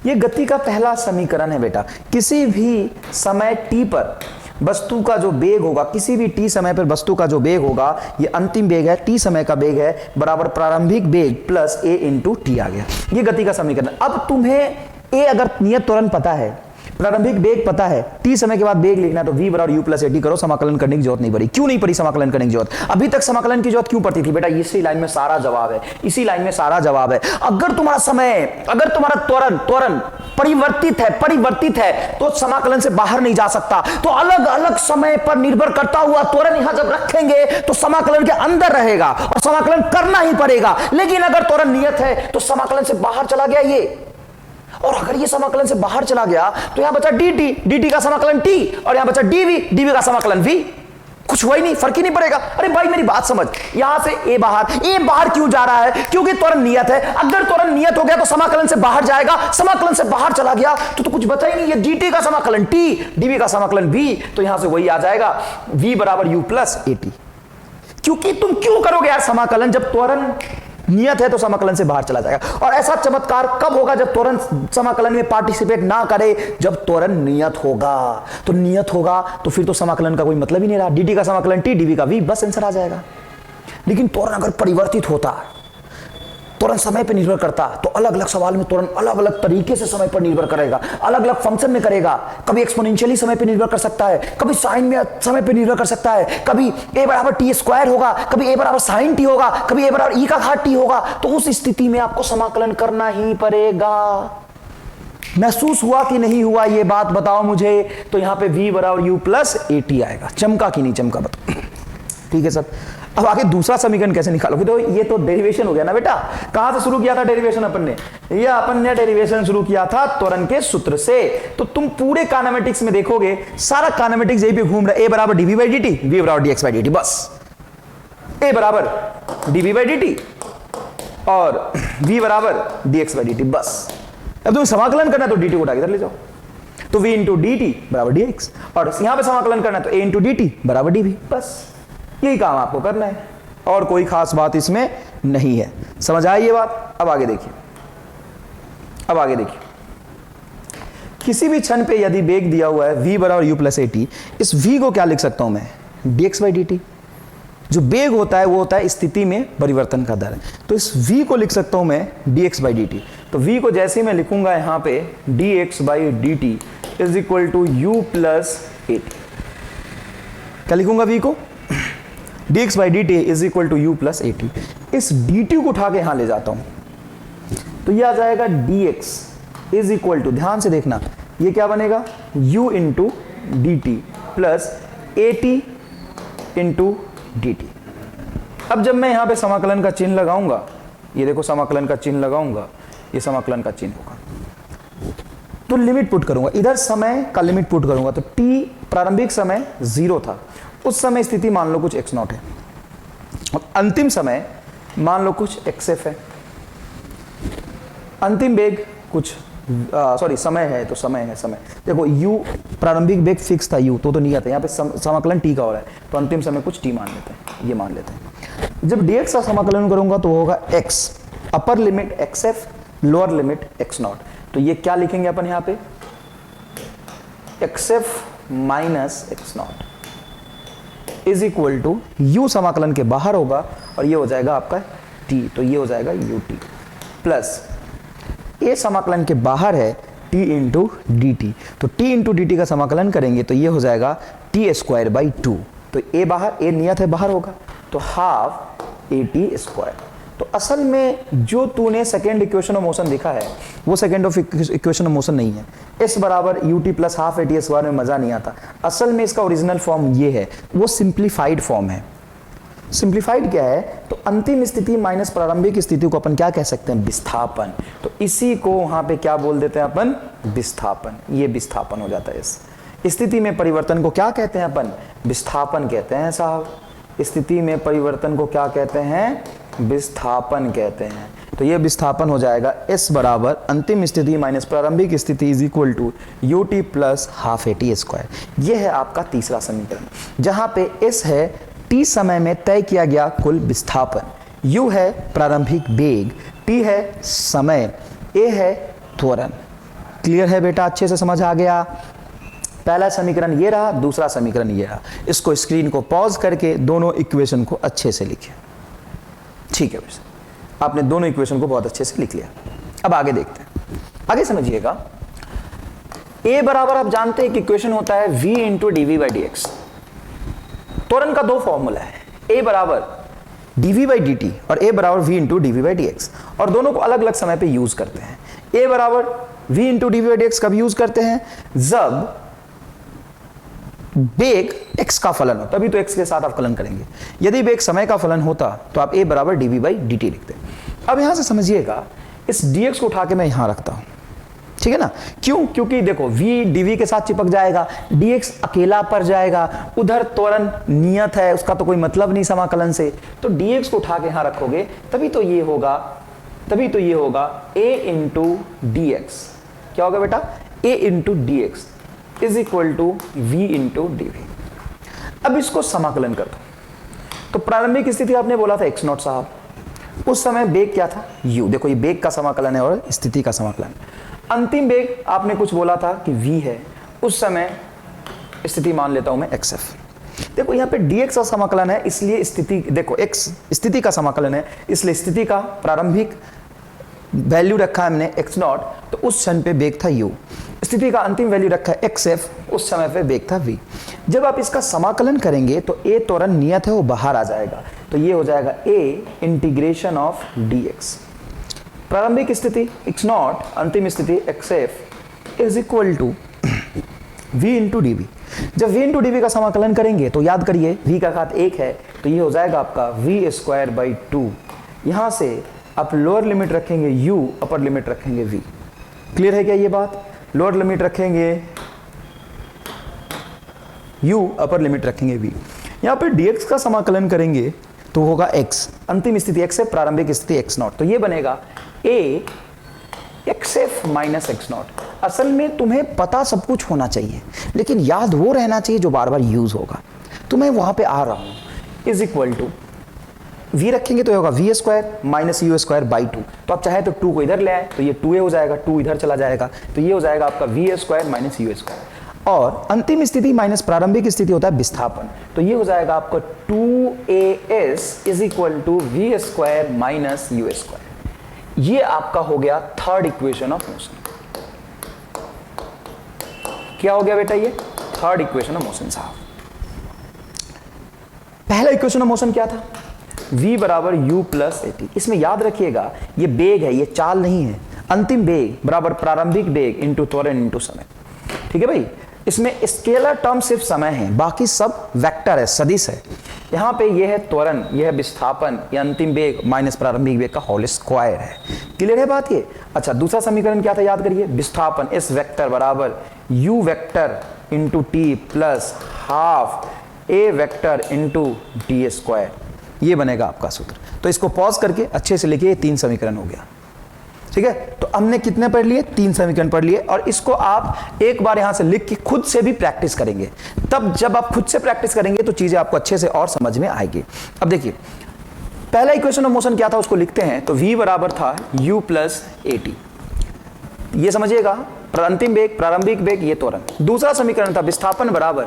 ये गति का पहला समीकरण है बेटा। किसी भी समय t पर वस्तु का जो वेग होगा, किसी भी t समय पर वस्तु का जो वेग होगा, ये अंतिम वेग है, t समय का वेग है, बराबर प्रारंभिक वेग प्लस a × t आ गया। ये गति का समीकरण। अब तुम्हें a अगर नियत त्वरण पता है, प्रारंभिक वेग पता है, t समय के बाद वेग लिखना है, तो v = u + at करो, समाकलन करने की जरूरत नहीं पड़ी। क्यों नहीं पड़ी समाकलन करने की जरूरत? अभी तक समाकलन की जरूरत क्यों पड़ती थी बेटा? इसी लाइन में सारा जवाब है, इसी लाइन में सारा जवाब है। अगर तुम्हारा त्वरण परिवर्तित है तो समाकलन से बाहर नहीं जा सकता। तो अलग अलग समय पर निर्भर करता हुआ त्वरण यहां जब रखेंगे तो समाकलन के अंदर रहेगा और समाकलन करना ही पड़ेगा। लेकिन अगर त्वरण नियत है तो समाकलन से बाहर चला गया ये, और अगर ये समाकलन से बाहर चला गया तो यहां बचा dt का समाकलन t, और यहां बचा dv का समाकलन v। कुछ हुआ ही नहीं, फर्क ही नहीं पड़ेगा। अरे भाई मेरी बात समझ, यहां से a बाहर क्यों जा रहा है? क्योंकि त्वरण नियत है। अगर त्वरण नियत हो गया तो समाकलन से बाहर जाएगा, समाकलन से बाहर चला गया तो कुछ बचा ही नहीं। ये dt का समाकलन t, dv का समाकलन v, तो यहां से वही आ जाएगा v = u + at। क्योंकि तुम क्यों करोगे यार समाकलन? जब त्वरण नियत है तो समाकलन से बाहर चला जाएगा। और ऐसा चमत्कार कब होगा? जब त्वरण समाकलन में पार्टिसिपेट ना करे, जब त्वरण नियत होगा। तो नियत होगा तो फिर तो समाकलन का कोई मतलब ही नहीं रहा। dt का समाकलन t, dv का v, बस आंसर आ जाएगा। लेकिन त्वरण अगर परिवर्तित होता त्वरण समय पर निर्भर करता तो अलग अलग सवाल में त्वरण अलग अलग तरीके से समय पर निर्भर करेगा, अलग अलग फंक्शन में करेगा। कभी एक्सपोनेंशियली समय पर निर्भर कर सकता है, कभी साइन में समय पर निर्भर कर सकता है, कभी a बराबर टी स्क्वायर होगा, कभी a बराबर साइन टी होगा, कभी a बराबर e का घात टी होगा। तो उस स्थिति में आपको समाकलन करना ही पड़ेगा। महसूस हुआ कि नहीं हुआ ये बात बताओ मुझे। तो यहां पे v बराबर u प्लस ए टी आएगा। चमका कि नहीं चमका बताओ। ठीक है सर। अब आगे दूसरा समीकरण कैसे निकालोगे? तो ये तो डेरिवेशन हो गया ना बेटा। कहां से शुरू किया था डेरिवेशन अपन ने? ये अपन ने डेरिवेशन शुरू किया था त्वरण के सूत्र से। तो तुम पूरे काइनेमेटिक्स में देखोगे सारा काइनेमेटिक्स यही पे घूम रहा है। a बराबर dv बाई dt, v बराबर dx बाई dt, बस। a बराबर dv बाई dt और v बराबर dx बाई dt, बस। अब तुम्हें समाकलन करना है तो dt को उठा के इधर ले जाओ। तो v इंटू डी टी बराबर dx, और यहां पे समाकलन करना है तो a इंटू डी टी बराबर dv, बस। यही काम आपको करना है और कोई खास बात इसमें नहीं है। समझ आई ये बात? अब आगे देखिए, अब आगे देखिए। किसी भी क्षण पे यदि वेग दिया हुआ है v बराबर u प्लस ए टी, इस v को क्या लिख सकता हूं मैं? dx by d T. जो वेग होता है वो होता है स्थिति में परिवर्तन का दर। तो इस v को लिख सकता हूं मैं dx बाई डी टी। तो v को जैसे मैं लिखूंगा यहां पे dx by d t is equal to u plus a t. क्या लिखूंगा v को? dx by d t is equal to u plus a t. इस dt को उठा के यहां ले जाता हूं तो यह आ जाएगा dx इज इक्वल टू, ध्यान से देखना, ये क्या बनेगा? u into d T plus a T into d T. अब जब मैं यहां पे समाकलन का चिन्ह लगाऊंगा, ये देखो समाकलन का चिन्ह लगाऊंगा, ये समाकलन का चिन्ह होगा। तो लिमिट पुट करूंगा, इधर समय का लिमिट पुट करूंगा। तो t प्रारंभिक समय 0 था, उस समय स्थिति मान लो कुछ x0 है, और अंतिम समय मान लो कुछ xf है। अंतिम वेग कुछ सॉरी समय है, तो समय है, समय देखो u प्रारंभिक वेग फिक्स था u, तो नहीं आता। यहाँ पे समाकलन t का हो रहा है तो अंतिम समय कुछ t मान लेते हैं, ये मान लेते हैं। जब dx का समाकलन करूंगा तो होगा x upper limit xf lower limit x0। तो ये क्या लिखेंगे अपन यहाँ पे? xf minus x0 is equal to u समाकलन के बाहर होगा और ये हो जाएगा आपका t, तो ये हो जाएगा ut प्लस a समाकलन के बाहर है t इंटू डी टी। तो t इंटू डी टी का समाकलन करेंगे तो ये हो जाएगा t स्क्वायर बाई 2। तो a बाहर, a नियत है बाहर होगा, तो हाफ ए टी स्क्वायर। तो असल में जो तूने सेकेंड इक्वेशन ऑफ मोशन देखा है वो second of equation of motion नहीं है। s बराबर you t plus half a t square में मजा नहीं आता। असल में इसका ओरिजिनल फॉर्म ये है, वो सिंप्लीफाइड फॉर्म है। सिंप्लीफाइड क्या है? तो अंतिम स्थिति माइनस प्रारंभिक स्थिति को अपन क्या कह सकते हैं? विस्थापन। तो इसी को वहां पे क्या बोल देते हैं अपन? विस्थापन। ये विस्थापन हो जाता है। इस स्थिति में परिवर्तन को क्या कहते हैं अपन? विस्थापन कहते हैं साहब। स्थिति में परिवर्तन को क्या कहते हैं? विस्थापन कहते हैं। तो ये विस्थापन हो जाएगा s बराबर अंतिम स्थिति माइनस प्रारंभिक स्थिति is equal to u t plus half a t square. यह है आपका तीसरा समीकरण, जहां पे s है t समय में तय किया गया कुल विस्थापन, u है प्रारंभिक वेग, t है समय, a है त्वरण। क्लियर है बेटा? अच्छे से समझ आ गया? पहला समीकरण ये रहा, दूसरा समीकरण ये रहा। इसको स्क्रीन को पॉज करके दोनों इक्वेशन को अच्छे से लिखिए। ठीक है, आपने दोनों इक्वेशन को बहुत अच्छे से लिख लिया। अब आगे देखते हैं, आगे समझिएगा। a बराबर आप जानते हैं कि इक्वेशन होता है v into d v by d x. त्वरण का दो फॉर्मूला है, a बराबर dv बाई डी टी और a बराबर v into d v by d x, और दोनों को अलग अलग समय पे यूज करते हैं। a बराबर v into d v by d x कब यूज करते हैं? जब वेग x का फलन हो, तभी तो x के साथ आप फलन करेंगे। यदि वेग समय का फलन होता तो आप a बराबर dv बाई dt लिखते। अब यहां से समझिएगा, इस dx को उठा के मैं यहां रखता हूं, ठीक है ना? क्यों? क्योंकि देखो v dv के साथ चिपक जाएगा, dx अकेला पर जाएगा, उधर त्वरण नियत है, उसका तो कोई मतलब नहीं समाकलन से। तो dx को उठा के यहां रखोगे तभी तो ये होगा, तभी तो ये होगा a इंटू डी एक्स। क्या होगा बेटा? a into d x is equal to v into d v. अब इसको समाकलन कर दो। तो प्रारंभिक स्थिति आपने बोला था x0 साहब, उस समय वेग क्या था? u। देखो ये वेग का समाकलन है और स्थिति का समाकलन। अंतिम वेग आपने कुछ बोला था कि v है, उस समय स्थिति मान लेता हूं मैं xf। देखो यहाँ पे dx का समाकलन है, इसलिए स्थिति, देखो x स्थिति का समाकलन है, इसलिए स्थिति का प्रारंभिक वैल्यू रखा है हमने x0, तो उस क्षण पे वेग था u। स्थिति का अंतिम वैल्यू रखा है xf, उस समय पे वेग था v। जब आप इसका समाकलन करेंगे तो a त्वरण नियत है वो बाहर आ जाएगा, तो ये हो जाएगा a इंटीग्रेशन ऑफ dx। प्रारंभिक स्थिति x0, अंतिम स्थिति xf is equal to v into d v. जब v इंटू डी वी का समाकलन करेंगे तो याद करिए v का घात 1 है, तो ये हो जाएगा आपका v स्क्वायर बाई 2। यहां से आप लोअर लिमिट रखेंगे u, अपर लिमिट रखेंगे v। क्लियर है क्या ये बात? लोअर लिमिट रखेंगे u, अपर लिमिट रखेंगे v। यहां पे dx का समाकलन करेंगे तो होगा x, अंतिम स्थिति x है, प्रारंभिक स्थिति x0, तो ये बनेगा a xf माइनस x0। असल में तुम्हें पता सब कुछ होना चाहिए, लेकिन याद वो रहना चाहिए जो बार बार यूज होगा। तो मैं वहां पे आ रहा हूं, इज इक्वल टू v रखेंगे तो होगा v square minus u square by 2। तो आप चाहे तो 2 को इधर ले आए तो ये 2a हो जाएगा, 2 इधर चला जाएगा, तो ये हो जाएगा आपका v square minus u square. और अंतिम स्थिति माइनस प्रारंभिक स्थिति होता है विस्थापन, तो ये हो जाएगा आपका 2as is equal to v square minus u square. ये आपका हो गया थर्ड इक्वेशन ऑफ मोशन। क्या हो गया बेटा? ये थर्ड इक्वेशन ऑफ मोशन साहब। पहला इक्वेशन ऑफ मोशन क्या था? v बराबर u प्लस at। इसमें याद रखिएगा ये बेग है, ये चाल नहीं है। अंतिम बेग बराबर प्रारंभिक बेग इंटू त्वरण इंटू समय। ठीक है भाई, इसमें स्केलर टर्म सिर्फ समय है, बाकी सब वेक्टर है, सदिश है। यहाँ पे ये है त्वरण, ये है विस्थापन, ये अंतिम वेग माइनस प्रारंभिक वेग का होल स्क्वायर है। क्लियर है बात ये? अच्छा, दूसरा समीकरण क्या था याद करिए, विस्थापन एस वेक्टर बराबर you vector into T plus half A vector into D square. ये बनेगा आपका सूत्र। तो इसको पॉज करके अच्छे से लिखिए, 3 समीकरण हो गया। ठीक है, तो हमने कितने पढ़ लिए? 3 समीकरण पढ़ लिए, और इसको आप एक बार यहां से लिख के खुद से भी प्रैक्टिस करेंगे। तब जब आप खुद से प्रैक्टिस करेंगे तो चीजें आपको अच्छे से और समझ में आएगी। अब देखिए, पहला इक्वेशन ऑफ मोशन क्या था उसको लिखते हैं, तो v बराबर था u प्लस at। ये समझिएगा, अंतिम वेग, प्रारंभिक वेग, ये त्वरण। दूसरा समीकरण था विस्थापन बराबर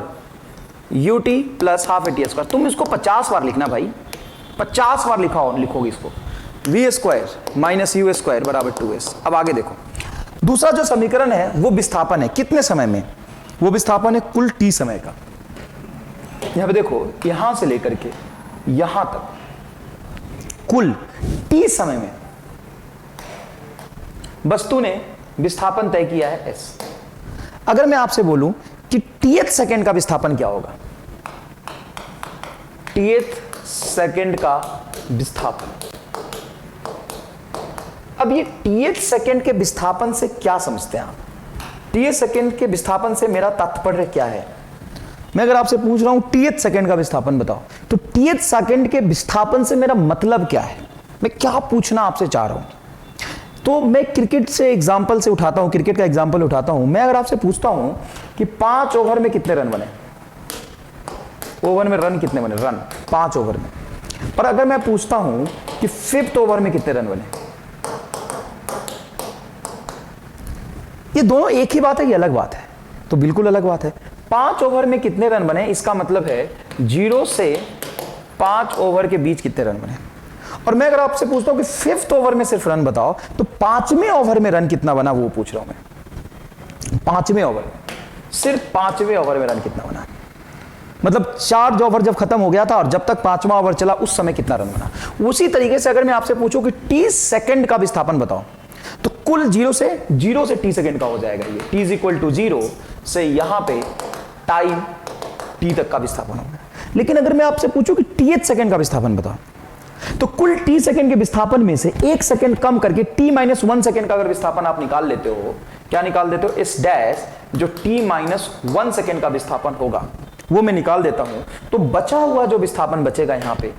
ut plus half at square. तुम इसको 50 बार लिखना भाई, 50 बार लिखोगे इसको। v square minus u square बराबर 2s। अब आगे देखो, दूसरा जो समीकरण है वो विस्थापन है। कितने समय में? वो विस्थापन है कुल t समय का। यहां पे देखो, यहां से लेकर के यहां तक कुल t समय में वस्तु ने विस्थापन तय किया है s। अगर मैं आपसे बोलूं कि tth सेकंड का विस्थापन क्या होगा? tth सेकंड का विस्थापन। अब ये tth सेकंड के विस्थापन से क्या समझते हैं आप? tth सेकंड के विस्थापन से मेरा तात्पर्य क्या है? मैं अगर आपसे पूछ रहा हूं tth सेकंड का विस्थापन बताओ, तो tth सेकंड के विस्थापन से मेरा मतलब क्या है? मैं क्या पूछना आपसे चाह रहा हूं? तो मैं क्रिकेट से एग्जांपल से उठाता हूं, क्रिकेट का एग्जांपल उठाता हूं। मैं अगर आपसे पूछता हूं कि 5 ओवर में कितने रन बने, ओवर में रन कितने बने, रन 5 ओवर में। पर अगर मैं पूछता हूं कि 5th ओवर में कितने रन बने, ये दोनों एक ही बात है, ये अलग बात है? तो बिल्कुल अलग बात है। 5 ओवर में कितने रन बने, इसका मतलब है 0 से 5 ओवर के बीच कितने रन बने। और मैं अगर आपसे पूछता हूं कि 5th ओवर में सिर्फ रन बताओ, तो 5वें ओवर में रन कितना बना वो पूछ रहा हूं मैं। 5वें ओवर में, सिर्फ 5वें ओवर में रन कितना बना, मतलब 4 ओवर जब खत्म हो गया था और जब तक 5वां ओवर चला उस समय कितना रन बना। उसी तरीके से अगर मैं आपसे पूछूं कि t सेकंड का विस्थापन बताओ, तो कुल 0 से t सेकंड का हो जाएगा ये। t इज इक्वल टू 0 से यहां पे टाइम t तक का विस्थापन होगा। लेकिन अगर मैं आपसे पूछूं कि tth सेकंड का विस्थापन बताओ, तो कुल t सेकंड के विस्थापन में से 1 सेकंड कम करके t माइनस 1 सेकंड का अगर विस्थापन आप निकाल लेते हो, क्या निकाल देते हो? इस डैश जो t माइनस 1 सेकंड का विस्थापन होगा वो मैं निकाल देता हूं, तो बचा हुआ जो विस्थापन बचेगा यहां पे,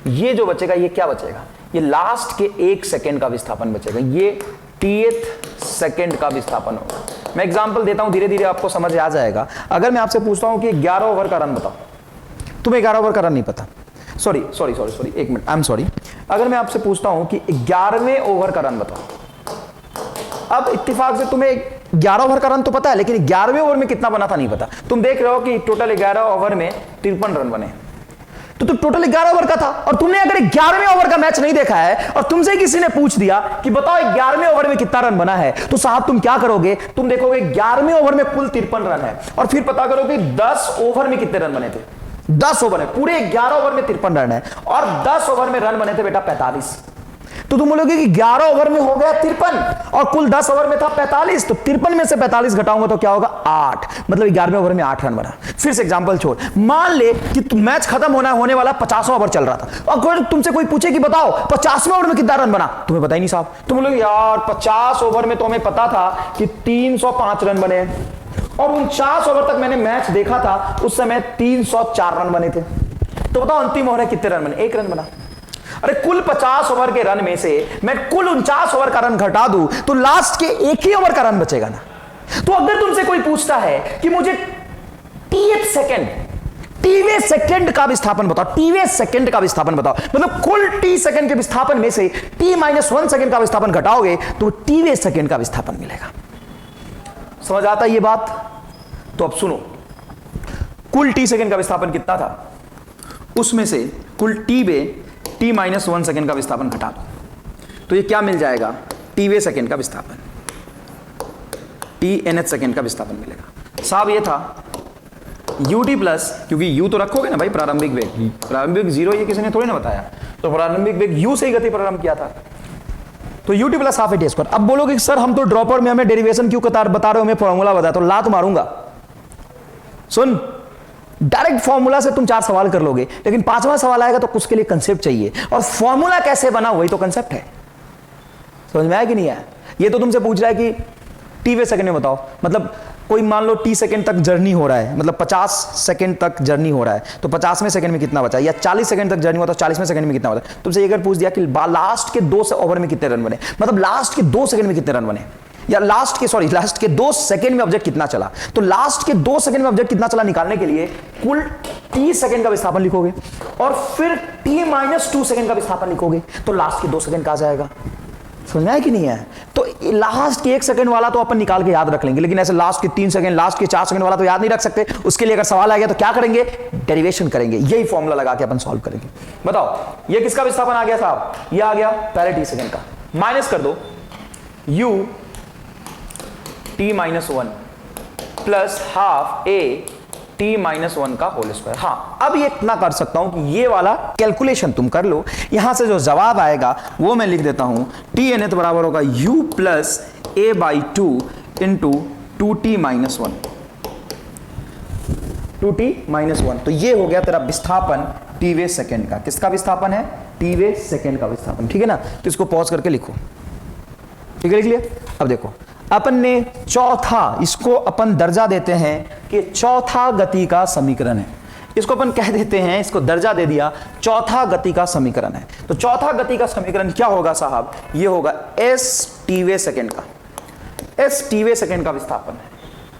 ये जो बचेगा ये क्या बचेगा? ये लास्ट के 1 सेकंड का विस्थापन बचेगा। ये tth सेकंड का विस्थापन होगा। मैं एग्जांपल देता हूं, धीरे धीरे आपको समझ आ जाएगा। अगर मैं आपसे पूछता हूं कि 11 ओवर का रन बताओ, तुम्हें 11 ओवर का रन नहीं पता, sorry 1 minute, I am sorry. अगर मैं आपसे पूछता हूं कि 11वें ओवर का रन बताओ, अब इत्तेफाक से तुम्हें 11 ओवर का रन तो पता है, लेकिन 11वें ओवर में कितना बना था नहीं पता। तुम देख रहे हो कि टोटल 11 ओवर में 53 रन बने, तो टोटल 11 ओवर का था। और तुमने अगर 11वें ओवर का मैच नहीं देखा है और तुमसे किसी ने पूछ दिया कि बताओ 11वें ओवर में कितना रन बना है, तो साहब तुम क्या करोगे, तुम देखोगे 11वें ओवर में कुल 53 रन है और फिर पता करोगे 10 ओवर में कितने रन बने थे। 10 ओवर में, पूरे 11 ओवर में 53 रन है और 10 ओवर में रन बने थे बेटा 45। तो तुम बोलोगे कि 11 ओवर में हो गया 53 और कुल 10 ओवर में था 45, तो 53 में से 45 घटाऊंगा तो क्या होगा 8, मतलब 11वें ओवर में 8 रन बना। फिर से एग्जांपल छोड़, मान ले कि मैच खत्म होने वाला 50वां ओवर चल रहा था और तुमसे कोई पूछे कि बताओ 50वें ओवर में कितना रन बना, तुम्हें पता ही नहीं साहब। तुम बोलोगे यार 50 ओवर में तो हमें पता था कि 305 रन बने और 49 ओवर तक मैंने मैच देखा था, उस समय 304 रन बने थे, तो बताओ अंतिम ओवर कितने रन बने, 1 रन बना। अरे कुल 50 ओवर के रन में से मैं कुल 49 ओवर का रन घटा दूं तो लास्ट के 1 ही ओवर का रन बचेगा ना। तो अगर तुमसे कोई पूछता है कि मुझे टीवें सेकंड का विस्थापन बताओ, टीवें सेकंड का विस्थापन बताओ, मतलब कुल टी सेकंड के विस्थापन में से t-1 सेकंड का विस्थापन घटाओगे तो टीवें सेकंड का विस्थापन मिलेगा। समझ आता है ये बात? तो अब सुनो, कुल टी सेकंड का विस्थापन कितना था, उसमें से कुल t-1 सेकंड का विस्थापन घटा दो तो ये क्या मिल जाएगा, टीवे सेकंड का विस्थापन, tnth सेकंड का विस्थापन मिलेगा। साहब ये था ut प्लस, क्योंकि u तो रखोगे ना भाई, प्रारंभिक वेग, प्रारंभिक 0 ये किसी ने थोड़ी ना बताया, तो प्रारंभिक वेग u से ही गति प्रारंभ किया था, तो ut plus half a square. अब बोलोगे कि सर हम तो ड्रॉपर में हमें डेरिवेशन क्यों बता रहे हो, हमें फॉर्मूला बता, तो लात मारूंगा। सुन, डायरेक्ट फॉर्मूला से तुम 4 सवाल कर लोगे, लेकिन 5वां सवाल आएगा तो उसके लिए कंसेप्ट चाहिए, और फॉर्मूला कैसे बना वही तो कंसेप्ट है। समझ में आया कि नहीं आया? ये तो तुमसे पूछ रहा है कि टीवे सेकंड में बताओ, मतलब कोई मान लो टी सेकंड तक जर्नी हो रहा है, मतलब 50 सेकंड तक जर्नी हो रहा है, तो 50वें सेकंड में कितना बचा, या 40 सेकंड तक जर्नी हुआ तो 40वें सेकंड में कितना बचा। तुमसे अगर पूछ दिया कि लास्ट के 2 ओवर में कितने रन बने, मतलब लास्ट के 2 सेकंड में कितने रन बने, या लास्ट के 2 सेकंड में ऑब्जेक्ट कितना चला, तो लास्ट के 2 सेकंड में ऑब्जेक्ट कितना चला निकालने के लिए कुल टी सेकंड का विस्थापन लिखोगे और फिर t-2 सेकंड का विस्थापन लिखोगे, तो लास्ट के 2 सेकंड का आ जाएगा। समझना है कि नहीं है? तो लास्ट के 1 सेकंड वाला तो अपन निकाल के याद रख लेंगे, लेकिन ऐसे लास्ट के 3 सेकंड, लास्ट के 4 सेकंड वाला तो याद नहीं रख सकते। उसके लिए अगर सवाल आ गया तो क्या करेंगे, डेरिवेशन करेंगे, यही फॉर्मूला लगा के अपन सॉल्व करेंगे। बताओ ये किसका विस्थापन आ गया साहब, ये आ गया पहले टी सेकंड का, माइनस कर दो u t-1 plus half a t-1 का होल स्क्वायर। हाँ, अब ये इतना कर सकता हूं कि ये वाला कैलकुलेशन तुम कर लो, यहां से जो जवाब आएगा वो मैं लिख देता हूं, tnth बराबर होगा u plus a/2 into 2t-1, 2t-1। तो ये हो गया तेरा विस्थापन टीवे सेकंड का। किसका विस्थापन है, टीवे सेकंड का विस्थापन। ठीक है ना, तो इसको पॉज करके लिखो। ठीक है, लिख लिया। अब देखो अपन ने चौथा, इसको अपन दर्जा देते हैं कि चौथा गति का समीकरण है, इसको अपन कह देते हैं, इसको दर्जा दे दिया चौथा गति का समीकरण है। तो चौथा गति का समीकरण क्या होगा साहब, ये होगा s टीवे सेकंड का, s टीवे सेकंड का विस्थापन है,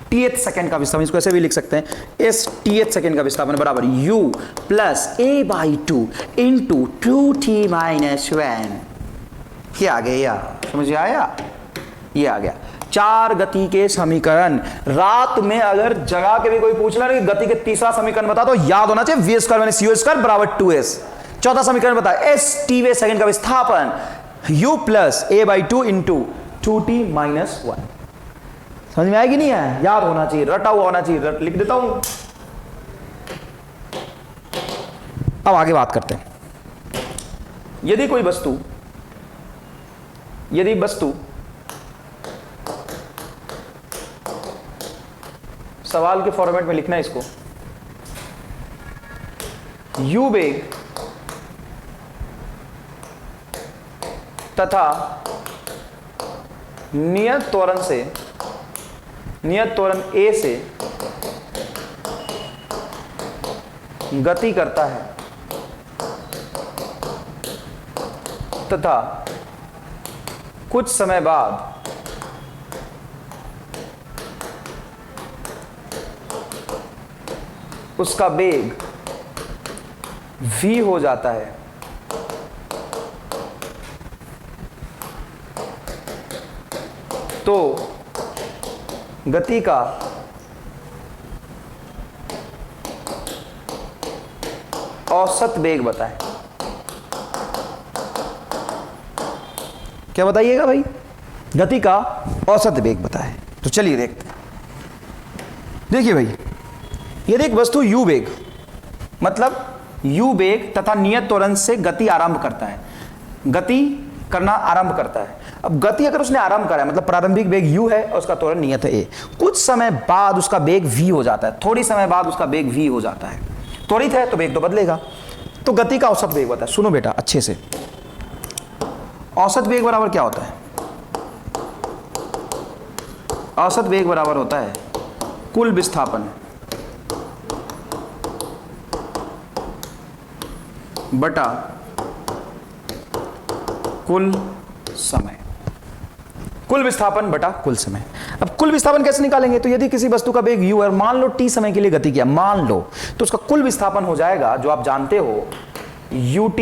टीएथ सेकंड का विस्थापन, इसको ऐसे भी लिख सकते हैं, s टीएथ सेकंड का विस्थापन बराबर u plus a/2 into 2t-1। क्या आ गया, समझ आया, ये आ गया। 4 गति के समीकरण। रात में अगर जगा के भी कोई पूछना कि गति के तीसरा समीकरण बता, तो याद होना चाहिए v square minus u square बराबर 2s। चौथा समीकरण बता, s टीवे सेकंड का विस्थापन u plus a/2 into 2t-1। समझ में आएगी नहीं है, याद होना चाहिए, रटा हुआ होना चाहिए, लिख देता हूं। अब आगे बात करते हैं। यदि कोई वस्तु, यदि वस्तु सवाल के फॉर्मेट में लिखना है इसको, u वेग तथा नियत त्वरण से, नियत त्वरण a से गति करता है तथा कुछ समय बाद उसका वेग v हो जाता है, तो गति का औसत वेग बताएं। क्या बताइएगा भाई? गति का औसत वेग बताएं। तो चलिए देखते हैं। देखिए भाई, यदि एक वस्तु u वेग, मतलब u वेग तथा नियत त्वरण से गति आरंभ करता है, गति करना आरंभ करता है। अब गति अगर उसने आरंभ करा है, मतलब प्रारंभिक वेग u है और उसका त्वरण नियत है a, कुछ समय बाद उसका वेग v हो जाता है, थोड़ी समय बाद उसका वेग v हो जाता है। त्वरित है तो वेग तो बदलेगा। तो गति का औसत वेग होता है। सुनो बेटा अच्छे से, औसत वेग बराबर क्या होता है? औसत वेग बराबर होता है कुल विस्थापन बटा कुल समय। कुल विस्थापन बटा कुल समय। अब कुल विस्थापन कैसे निकालेंगे? तो यदि किसी वस्तु का वेग u है और मान लो t समय के लिए गति किया, मान लो, तो उसका कुल विस्थापन हो जाएगा, जो आप जानते हो, ut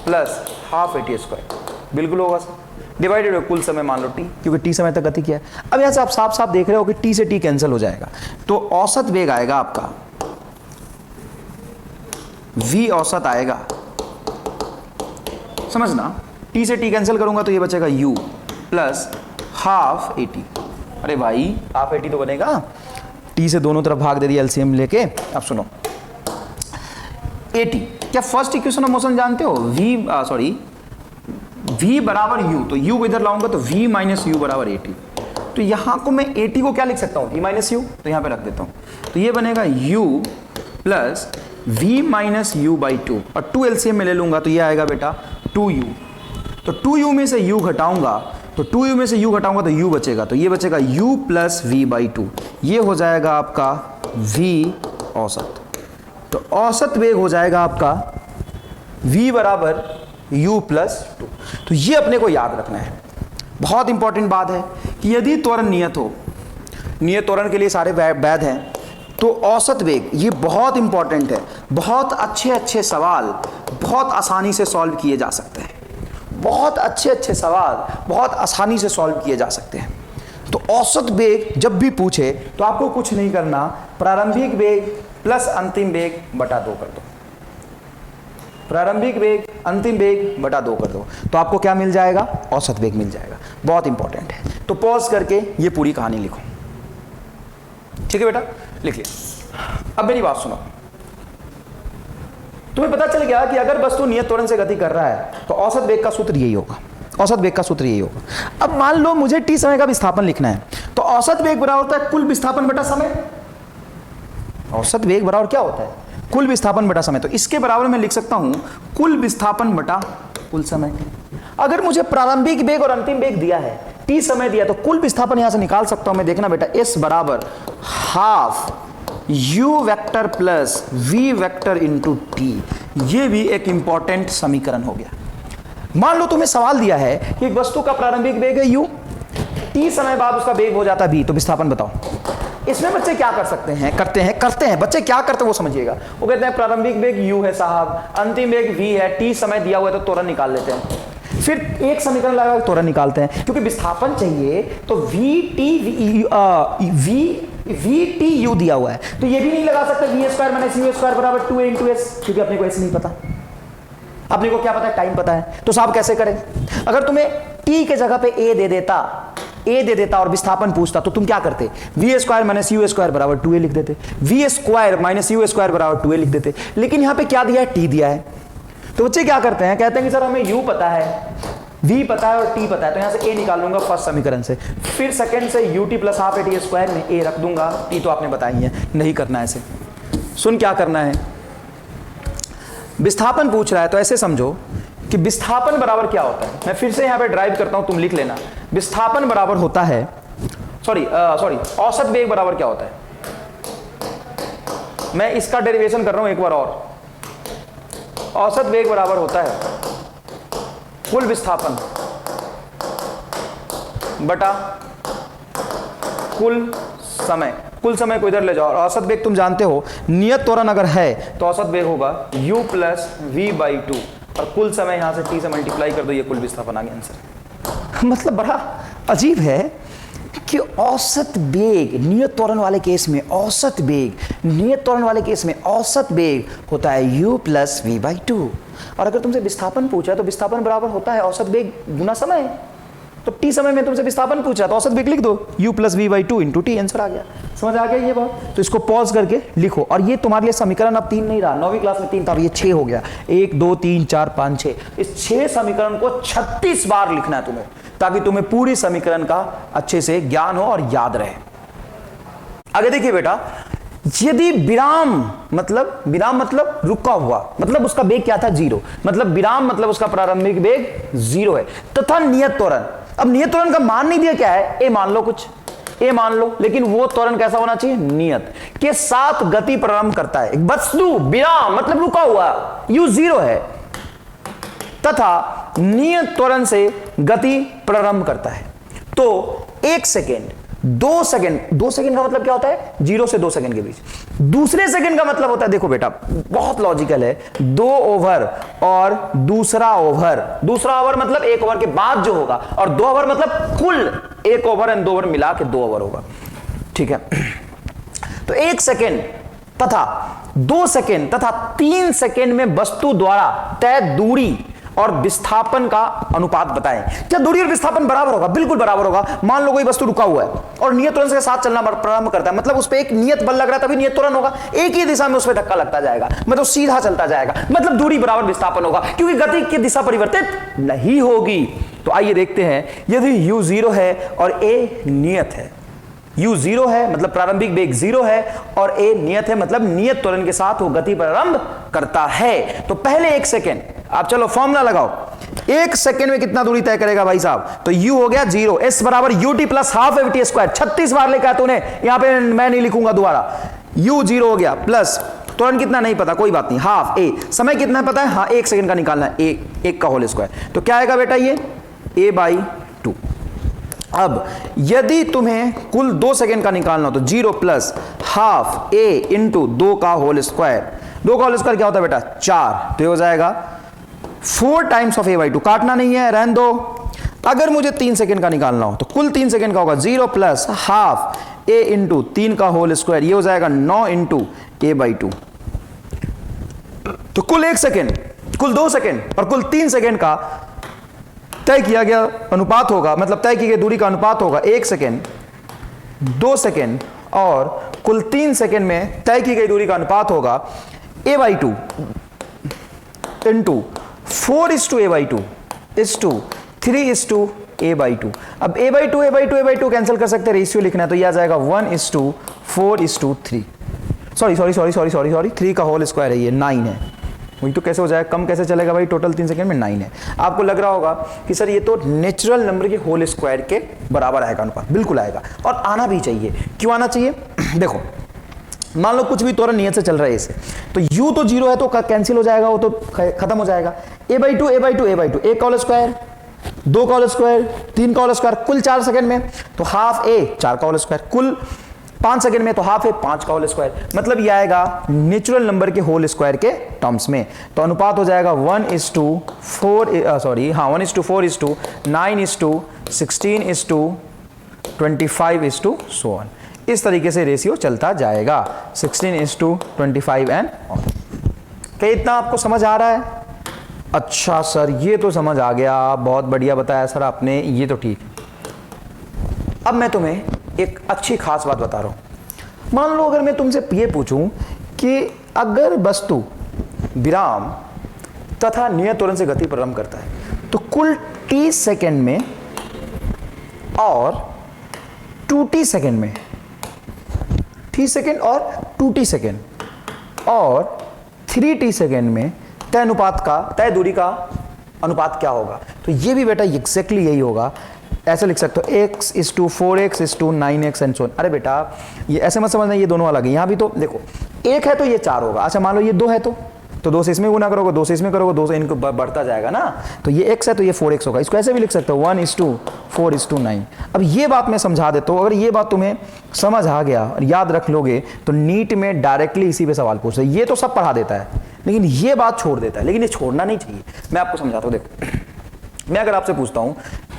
plus half at square. बिल्कुल होगा सर, डिवाइडेड कुल समय मान लो t, क्योंकि t समय तक गति किया है। अब यहां से आप साफ साफ देख रहे हो कि t से t कैंसिल हो जाएगा, तो औसत वेग आएगा आपका v औसत आएगा, समझना, t से t कैंसिल करूंगा तो ये बचेगा u प्लस हाफ at। अरे भाई हाफ at तो बनेगा, t से दोनों तरफ भाग दे दिया एलसीएम लेके। अब सुनो, at क्या फर्स्ट इक्वेशन ऑफ मोशन जानते हो? v बराबर u, तो u इधर लाऊंगा तो v माइनस यू बराबर at। तो यहां को मैं at को क्या लिख सकता हूं? v माइनस यू, तो यहां पे रख देता हूं। तो ये बनेगा u plus v minus you by 2, और 2 एलसीएम में ले लूंगा तो ये आएगा बेटा 2u। तो 2u में से u घटाऊंगा, तो 2u में से u घटाऊंगा तो u बचेगा, तो ये बचेगा u प्लस v बाई 2। ये हो जाएगा आपका v औसत। तो औसत वेग हो जाएगा आपका v बराबर u प्लस 2। तो ये अपने को याद रखना है। बहुत इंपॉर्टेंट बात है कि यदि त्वरण नियत हो, नियत त्वरण के लिए सारे वैध हैं, तो औसत वेग, ये बहुत इंपॉर्टेंट है। बहुत अच्छे अच्छे सवाल बहुत आसानी से सॉल्व किए जा सकते हैं, बहुत अच्छे अच्छे सवाल बहुत आसानी से सॉल्व किए जा सकते हैं। तो औसत वेग जब भी पूछे तो आपको कुछ नहीं करना, प्रारंभिक वेग प्लस अंतिम वेग बटा 2 कर दो, प्रारंभिक वेग अंतिम वेग बटा 2 कर दो, तो आपको क्या मिल जाएगा? औसत वेग मिल जाएगा। बहुत इंपॉर्टेंट है। तो पॉज करके ये पूरी कहानी लिखो, ठीक है बेटा? लिख लिया। अब मेरी बात सुनो, तुम्हें पता चल गया कि अगर वस्तु नियत त्वरण से गति कर रहा है तो औसत वेग का सूत्र यही होगा, औसत वेग का सूत्र यही होगा। अब मान लो मुझे t समय का विस्थापन लिखना है, तो औसत वेग बराबर होता है कुल विस्थापन बटा समय। औसत वेग बराबर क्या होता है? कुल विस्थापन बटा समय। तो इसके बराबर मैं लिख सकता हूं कुल विस्थापन बटा कुल समय। अगर मुझे प्रारंभिक वेग और अंतिम वेग दिया है, t समय दिया, तो कुल विस्थापन यहां से निकाल सकता हूं मैं। देखना बेटा, s बराबर half u vector plus v vector into t। ये भी एक इंपॉर्टेंट समीकरण हो गया। मान लो तुम्हें सवाल दिया है कि एक वस्तु का प्रारंभिक वेग है u, t समय बाद उसका वेग हो जाता है v, तो विस्थापन बताओ। इसमें बच्चे क्या कर सकते हैं? करते हैं बच्चे क्या करते हैं वो समझिएगा। वो कहते हैं प्रारंभिक वेग u है साहब, अंतिम वेग v है, t समय दिया हुआ है तो त्वरण निकाल लेते हैं। फिर एक समीकरण लगा त्वरण निकालते हैं, क्योंकि विस्थापन चाहिए तो v t u दिया हुआ है, तो ये भी नहीं लगा सकते v square minus u square बराबर 2a इंटू s, क्योंकि अपने को ऐसे नहीं पता। अपने को क्या पता है? टाइम पता है। तो साहब कैसे करें? अगर तुम्हें t के जगह पे a दे देता और विस्थापन पूछता, तो तुम क्या करते? v square minus u square बराबर 2a लिख देते, v square minus u square बराबर 2a लिख देते। लेकिन यहां पे क्या दिया है? t दिया है। तो बच्चे क्या करते हैं? कहते हैं कि सर हमें u पता है, v पता है और t पता है, तो यहां से a निकाल लूंगा फर्स्ट समीकरण से, फिर सेकंड से ut plus half at square में a रख दूंगा, t तो आपने बताई है। नहीं करना है ऐसे। सुन, क्या करना है? विस्थापन पूछ रहा है तो ऐसे समझो कि विस्थापन बराबर क्या होता है। मैं फिर से यहां पे ड्राइव करता हूं, तुम लिख लेना। विस्थापन बराबर होता है, सॉरी औसत वेग बराबर क्या होता है? मैं इसका डेरिवेशन कर रहा हूं एक बार और। औसत वेग बराबर होता है कुल विस्थापन बटा कुल समय। कुल समय को इधर ले जाओ, और औसत वेग तुम जानते हो, नियत त्वरण अगर है तो औसत वेग होगा u प्लस v बाई 2, और कुल समय यहां से t से मल्टीप्लाई कर दो, ये कुल विस्थापन आ गया आंसर। मतलब बड़ा अजीब है कि औसत वेग नियत त्वरण वाले केस में औसत वेग नियत त्वरण वाले केस में औसत वेग होता है u प्लस v/2। और अगर तुमसे विस्थापन पूछा तो विस्थापन बराबर होता है औसत वेग गुना समय। तो t समय में तुमसे विस्थापन पूछा तो औसत वेग लिख दो u plus v/2 into T, answer आ गया। समझ आ गया ये बात? तो इसको पॉज करके लिखो। और ये तुम्हारे लिए समीकरण अब 3 नहीं रहा, 9वीं क्लास में 3 था, अब ये 6 हो गया। 1 2 3 4 5 6, इस 6 समीकरण को 36 बार लिखना है तुम्हें, ताकि तुम्हें पूरी समीकरण का अच्छे से ज्ञान हो और याद रहे। आगे देखिए बेटा, यदि विराम मतलब रुका हुआ, मतलब उसका वेग क्या था 0, मतलब विराम मतलब उसका प्रारंभिक वेग 0 है, तथा नियत त्वरण, अब नियत त्वरण का मान नहीं दिया, क्या है ए मान लो, कुछ ए मान लो, लेकिन वो त्वरण कैसा होना चाहिए नियत के साथ गति प्रारंभ करता है। एक वस्तु विराम मतलब रुका हुआ u 0 है तथा नियत त्वरण से गति प्रारंभ करता है। तो 1 सेकेंड 2 सेकेंड, 2 सेकेंड का मतलब क्या होता है 0 से 2 सेकेंड के बीच। दूसरे सेकेंड का मतलब होता है, देखो बेटा बहुत लॉजिकल है, 2 ओवर और दूसरा ओवर। दूसरा ओवर मतलब 1 ओवर के बाद जो होगा, और 2 ओवर मतलब कुल 1 ओवर एंड 2 ओवर मिला के 2 ओवर होगा। ठीक है, तो 1 सेकेंड तथा 2 सेकेंड तथा 3 सेकेंड में वस्तु द्वारा तय दूरी और विस्थापन का अनुपात बताएं। क्या दूरी और विस्थापन बराबर होगा? बिल्कुल बराबर होगा। मान लो कोई वस्तु रुका हुआ है और नियत त्वरण के साथ चलना प्रारंभ करता है, मतलब उस पर एक नियत बल लग रहा है, तभी नियत त्वरण होगा। एक ही दिशा में उस पर धक्का लगता जाएगा, मतलब सीधा चलता जाएगा, मतलब दूरी बराबर विस्थापन होगा, क्योंकि गति की दिशा परिवर्तित नहीं होगी। तो आइए देखते हैं, यदि u 0 है और a नियत है, u 0 है मतलब प्रारंभिक वेग 0 है, और a नियत है मतलब नियत त्वरण के साथ वो गति प्रारंभ करता है। तो पहले 1 सेकेंड, आप चलो फॉर्मूला लगाओ, 1 सेकेंड में कितना दूरी तय करेगा भाई साहब? तो u हो गया 0, s बराबर ut प्लस हाफ एवटी स्क्वायर। 36 बार लिखा है तूने, यहां पे मैं नहीं लिखूंगा दोबारा। u 0 हो गया प्लस त्वरण कितना नहीं पता, कोई बात नहीं, हाफ a, समय कितना पता है, हाँ 1 सेकेंड का निकालना है, 1 का होल स्क्वायर। तो क्या आएगा बेटा ये a/2। अब यदि तुम्हें कुल 2 सेकेंड का निकालना हो तो 0 प्लस हाफ a इंटू 2 का होल स्क्वायर। 2 का होल स्क्वायर क्या होता है बेटा 4, तो हो जाएगा 4 टाइम्स ऑफ a/2। काटना नहीं है, रहने दो। अगर मुझे 3 सेकेंड का निकालना हो तो कुल 3 सेकेंड का होगा 0 प्लस हाफ a इंटू 3 का होल स्क्वायर, ये हो जाएगा 9 इंटू a/2। तो कुल 1 सेकेंड, कुल 2 सेकेंड और कुल 3 सेकेंड का तय किया गया अनुपात होगा, मतलब तय की गई दूरी का अनुपात होगा 1 सेकेंड, 2 सेकेंड और कुल 3 सेकेंड में तय की गई दूरी का अनुपात होगा a/2 इंटू 4:a/2 3:a/2। अब a/2 कैंसिल कर सकते हैं, रेशियो लिखना है, तो यह आ जाएगा 1:4:3। सॉरी 3 का होल स्क्वायर है, ये 9 है। वही तो कैसे हो जाएगा, कम कैसे चलेगा भाई, टोटल 3 सेकंड में 9 है। आपको लग रहा होगा कि सर ये तो नेचुरल नंबर के होल स्क्वायर के बराबर आएगा अनुपात, बिल्कुल आएगा, और आना भी चाहिए। क्यों आना चाहिए? देखो मान लो कुछ भी त्वरण नियत से चल रहा है इसे, तो u तो 0 है तो कैंसिल हो जाएगा, वो तो खत्म हो जाएगा। a/2 1 का होल स्क्वायर, 2 का होल स्क्वायर, 3 का होल स्क्वायर, कुल 4 सेकंड में, तो हाफ a 4 का होल स्क्वायर, कुल 5 सेकंड में तो हाफ है 5 का होल स्क्वायर, मतलब ये आएगा नेचुरल नंबर के होल स्क्वायर के टर्म्स में। तो अनुपात हो जाएगा 1:4, 9:4, 16:25 इस तरीके से रेशियो चलता जाएगा, 16:25 एंड ऑन। क्या इतना आपको समझ आ रहा है? अच्छा सर ये तो समझ आ गया, बहुत बढ़िया बताया सर आपने, ये तो ठीक। अब मैं तुम्हें एक अच्छी खास बात बता रहा हूं। मान लो अगर मैं तुमसे ये पूछूं कि अगर वस्तु विराम तथा नियत त्वरण से गति प्रारंभ करता है तो कुल t सेकेंड में और 2t सेकेंड में, t सेकेंड और 2t सेकेंड और 3t सेकेंड में तय अनुपात का, तय दूरी का अनुपात क्या होगा? तो ये भी बेटा एग्जैक्टली यही होगा। ऐसे लिख सकते हो x:4x:9x एंड सो ऑन। अरे बेटा ये ऐसे मत समझना ये दोनों अलग है, यहाँ भी तो देखो 1 है तो ये 4 होगा। अच्छा मान लो ये 2 है तो 2 से इसमें गुना करोगे, 2 से इसमें करोगे, 2 से इनको बढ़ता जाएगा ना, तो ये x है तो ये 4x होगा। इसको ऐसे भी लिख सकते हो 1:4:9। अब ये बात मैं समझा देता हूँ, अगर ये बात तुम्हें समझ आ गया और याद रख लोगे तो नीट में डायरेक्टली इसी पे सवाल पूछते हैं। ये तो सब पढ़ा देता है लेकिन ये बात छोड़ देता है, लेकिन ये छोड़ना नहीं चाहिए। मैं आपको समझाता हूँ, देखो मैं अगर आपसे पूछता हूँ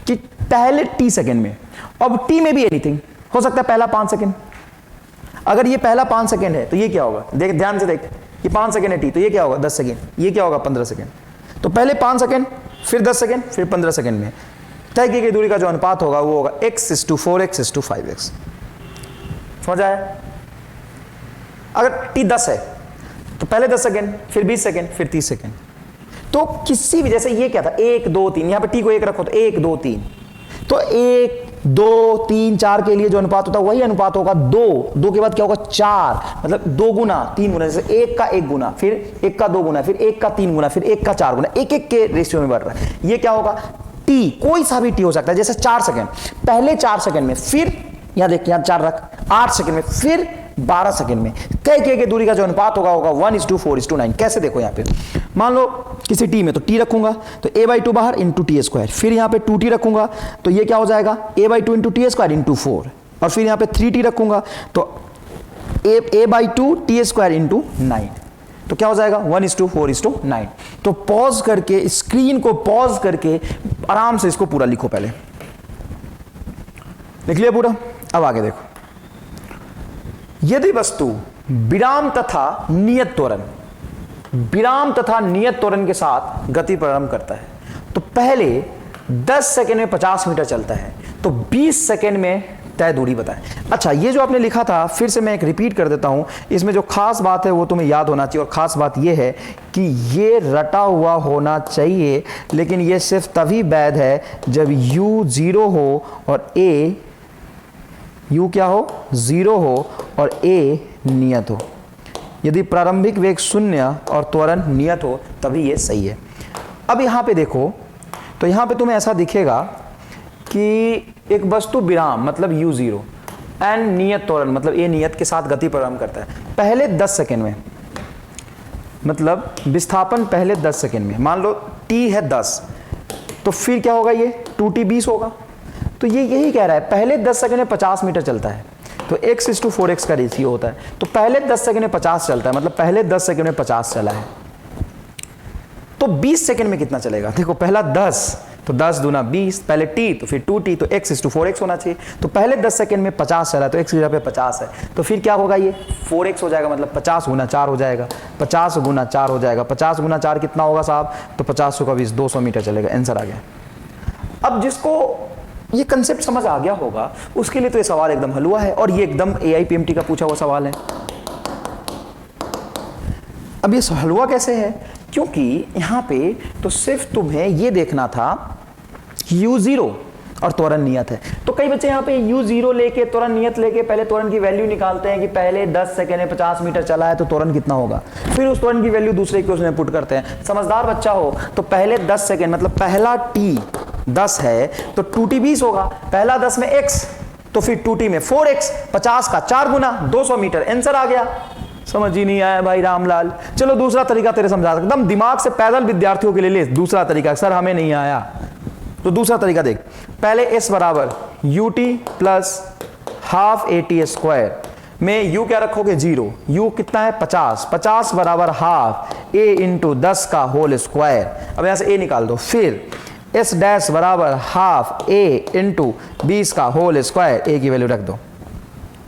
कि पहले t सेकेंड में अब टी में भी एनीथिंग हो सकता है, पहला 5 सेकेंड। अगर ये पहला 5 सेकेंड है तो ये क्या होगा, देख ध्यान से देख, ये 5 सेकेंड है टी, तो ये क्या होगा 10 सेकेंड, ये क्या होगा 15 सेकेंड। तो पहले 5 सेकेंड, फिर 10 सेकेंड, फिर 15 सेकेंड में तय की गई दूरी का जो अनुपात होगा वो होगा x/4x/5x। समझ आया? अगर टी 10 है तो पहले 10 सेकेंड, फिर 20 सेकेंड, फिर 30 सेकेंड। तो किसी भी, जैसे ये क्या था 1 2 3, यहां पे टी को 1 रखो तो 1 2 3, तो 1 2 3 4 के लिए जो अनुपात होता है वही अनुपात होगा 2 के बाद क्या होगा 4, मतलब 2 गुना 3 गुना, जैसे 1 का 1 गुना, फिर 1 का 2 गुना, फिर 1 का 3 गुना, फिर 1 का 4 गुना, 1 के रेशियो में बढ़ रहा है। ये क्या होगा टी, कोई सा भी टी हो सकता है, जैसे 4 सेकेंड, पहले 4 सेकेंड में, फिर यहां देख यहां 4 रख, 8 सेकेंड में, फिर 12 सेकेंड में तय किए गए दूरी का जो अनुपात होगा 1:4:9। कैसे देखो यहां पे, मान लो किसी टी में तो टी रखूंगा तो a/2 बाहर इंटू टी स्क्वायर, फिर यहां पे 2t रखूंगा तो ये क्या हो जाएगा a/2 into T square into 4, और फिर यहां पे 3t रखूंगा तो a/2 टी स्क्वायर इंटू 9, तो क्या हो जाएगा 1:4:9। तो पॉज करके, स्क्रीन को पॉज करके आराम से इसको पूरा लिखो, पहले लिख लिया पूरा। अब आगे देखो, यदि वस्तु विराम तथा नियत त्वरण के साथ गति प्रारंभ करता है तो पहले 10 सेकेंड में 50 मीटर चलता है, तो 20 सेकेंड में तय दूरी बताएं। अच्छा, ये जो आपने लिखा था फिर से मैं एक रिपीट कर देता हूं, इसमें जो खास बात है वो तुम्हें याद होना चाहिए, और खास बात ये है कि ये रटा हुआ होना चाहिए, लेकिन ये सिर्फ तभी वैध है जब u 0 हो और u क्या हो 0 हो और a नियत हो। यदि प्रारंभिक वेग 0 और त्वरण नियत हो तभी ये सही है। अब यहां पे देखो, तो यहां पे तुम्हें ऐसा दिखेगा कि एक वस्तु विराम मतलब u0 एंड नियत त्वरण मतलब a नियत के साथ गति प्रारंभ करता है पहले 10 सेकेंड में, मतलब विस्थापन पहले 10 सेकेंड में। मान लो t है 10, तो फिर क्या होगा, ये 2t 20 होगा। तो ये यही कह रहा है पहले 10 सेकेंड में 50 मीटर चलता है, तो x/4x का रेशियो होता है। तो पहले 10 सेकेंड में 50 चलता है, मतलब पहले 10 सेकेंड में 50 चला है, तो 20 सेकेंड में कितना चलेगा? देखो पहला 10, तो 10 दूना 20, पहले t तो फिर 2t, तो x/4x होना चाहिए। तो पहले 10 सेकेंड में 50 चला, तो x की जगह पे 50 है, तो फिर क्या होगा, ये 4x हो जाएगा, मतलब 50 गुना 4 हो जाएगा, 50 गुना 4 हो जाएगा। 50 गुना 4 कितना होगा साहब? तो 50 का 20, 200 मीटर चलेगा। आंसर आ गया। अब जिसको ये कंसेप्ट समझ आ गया होगा उसके लिए तो ये सवाल एकदम हलवा है, और ये एकदम AIPMT का पूछा हुआ सवाल है। अब ये हलवा कैसे है? क्योंकि यहां पे तो सिर्फ तुम्हें ये देखना था u0 और त्वरण नियत है। तो कई बच्चे यहाँ पे u0 लेके त्वरण नियत लेके पहले त्वरण की वैल्यू निकालते हैं कि पहले 10 सेकेंड में 50 मीटर चला है तो त्वरण कितना होगा, फिर उस त्वरण की वैल्यू दूसरे इक्वेशन में पुट करते हैं। समझदार बच्चा हो तो पहले 10 सेकेंड मतलब पहला t 10 है तो 2t 20 होगा, पहला 10 में x तो फिर 2t में 4x, 50 का 4 गुना 200 मीटर। आंसर आ गया। समझ ही नहीं आया भाई रामलाल। चलो दूसरा तरीका तेरे समझा, एकदम दिमाग से पैदल विद्यार्थियों के लिए ले दूसरा तरीका। सर हमें नहीं आया, तो दूसरा तरीका देख। पहले s बराबर ut प्लस हाफ at² में u क्या रखोगे 0, u कितना है 50, 50 बराबर हाफ a इंटू 10 का होल स्क्वायर। अब यहां से a निकाल दो, फिर s डैश बराबर हाफ a इंटू 20 का होल स्क्वायर, a की वैल्यू रख दो।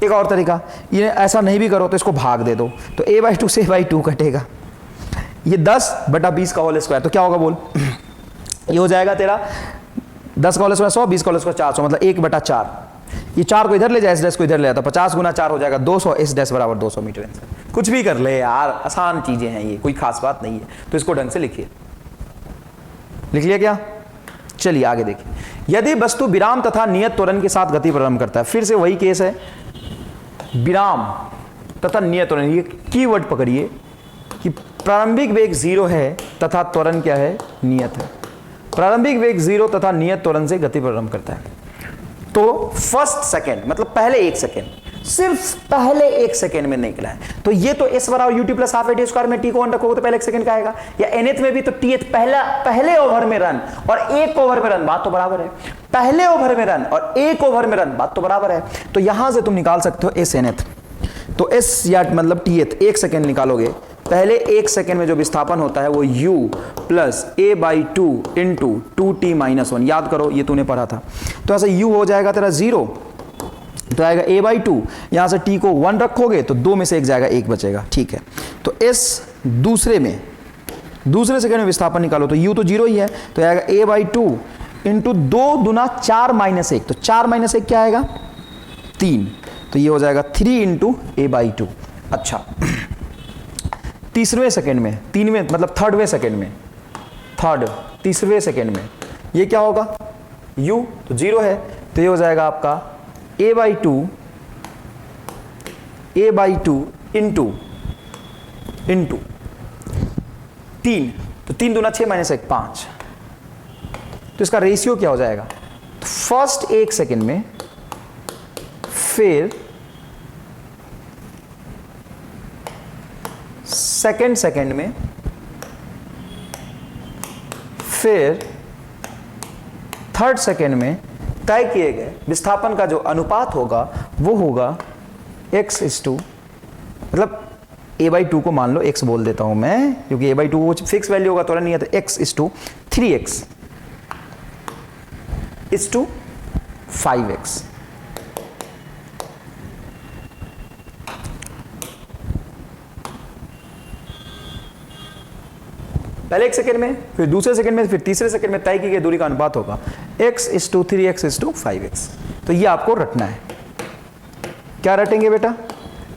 एक और तरीका, ये ऐसा नहीं भी करो तो इसको भाग दे दो, तो a/2 से a/2 कटेगा। ये 10/20 का होल स्क्वायर, तो क्या होगा बोल? ये हो जाएगा तेरा 10 का होल स्क्वायर 100, 20 का होल स्क्वायर 400, मतलब 1/4। ये 4 को इधर ले जाए, s डैश को इधर ले जाता, 50 गुना 4 हो जाएगा 200, s डैश बराबर 200 मीटर। कुछ भी कर ले यार, आसान चीजें हैं ये, कोई खास बात नहीं है। तो इसको ढंग से लिखिए। लिख लिया क्या? चलिए आगे देखिए। यदि वस्तु विराम तथा नियत त्वरण के साथ गति प्रारंभ करता है, फिर से वही केस है, विराम तथा नियत त्वरण। ये कीवर्ड पकड़िए कि प्रारंभिक वेग 0 है तथा त्वरण क्या है? नियत है। प्रारंभिक वेग 0 तथा नियत त्वरण से गति प्रारंभ करता है। तो फर्स्ट सेकेंड मतलब पहले 1 सेकेंड, सिर्फ पहले 1 सेकेंड में निकला है। तो ये तो s बराबर ut प्लस हाफ at² में t को 1 रखोगे तो पहले 1 सेकेंड का आएगा, या nth में भी तो tth पहले ओवर में रन और 1 ओवर में रन, बात तो बराबर है। पहले ओवर में रन और 1 ओवर में रन, बात तो बराबर है। तो यहां से तुम निकाल सकते हो s nth, तो s या मतलब tth 1 सेकेंड निकालोगे पहले एक सेकेंड में जो विस्थापन होता है वो u plus a by two into 2t minus 1, याद करो ये तूने पढ़ा था। तो ऐसे u हो जाएगा तेरा 0, तो आएगा a बाई टू, यहां से t को 1 रखोगे तो 2 में से 1 जाएगा, 1 बचेगा, ठीक है। तो इस दूसरे सेकेंड में विस्थापन निकालो तो u तो 0 ही है, तो आएगा a बाई टू इंटू 2 दूना 4 माइनस 1, तो 4 माइनस 1 क्या आएगा 3, तो ये हो जाएगा 3 इंटू a बाई टू। अच्छा, तीसरे सेकेंड में, तीसरे सेकेंड में ये क्या होगा, u तो 0 है, तो ये हो जाएगा आपका a बाई टू इंटू 3, तो 3 दूना 6 माइनस 1 5, तो इसका रेशियो क्या हो जाएगा, तो फर्स्ट एक सेकेंड में, फिर सेकेंड सेकेंड में, फिर थर्ड सेकेंड में तय किए गए विस्थापन का जो अनुपात होगा वो होगा x/, मतलब a बाई टू को मान लो x बोल देता हूं मैं, क्योंकि a बाई टू को फिक्स वैल्यू होगा तो नहीं है, तो x/3x is to 5x। पहले एक सेकेंड में, फिर दूसरे सेकेंड में, फिर तीसरे सेकेंड में तय की गई दूरी का अनुपात होगा x/3x/5x। तो ये आपको रटना है। क्या रटेंगे बेटा,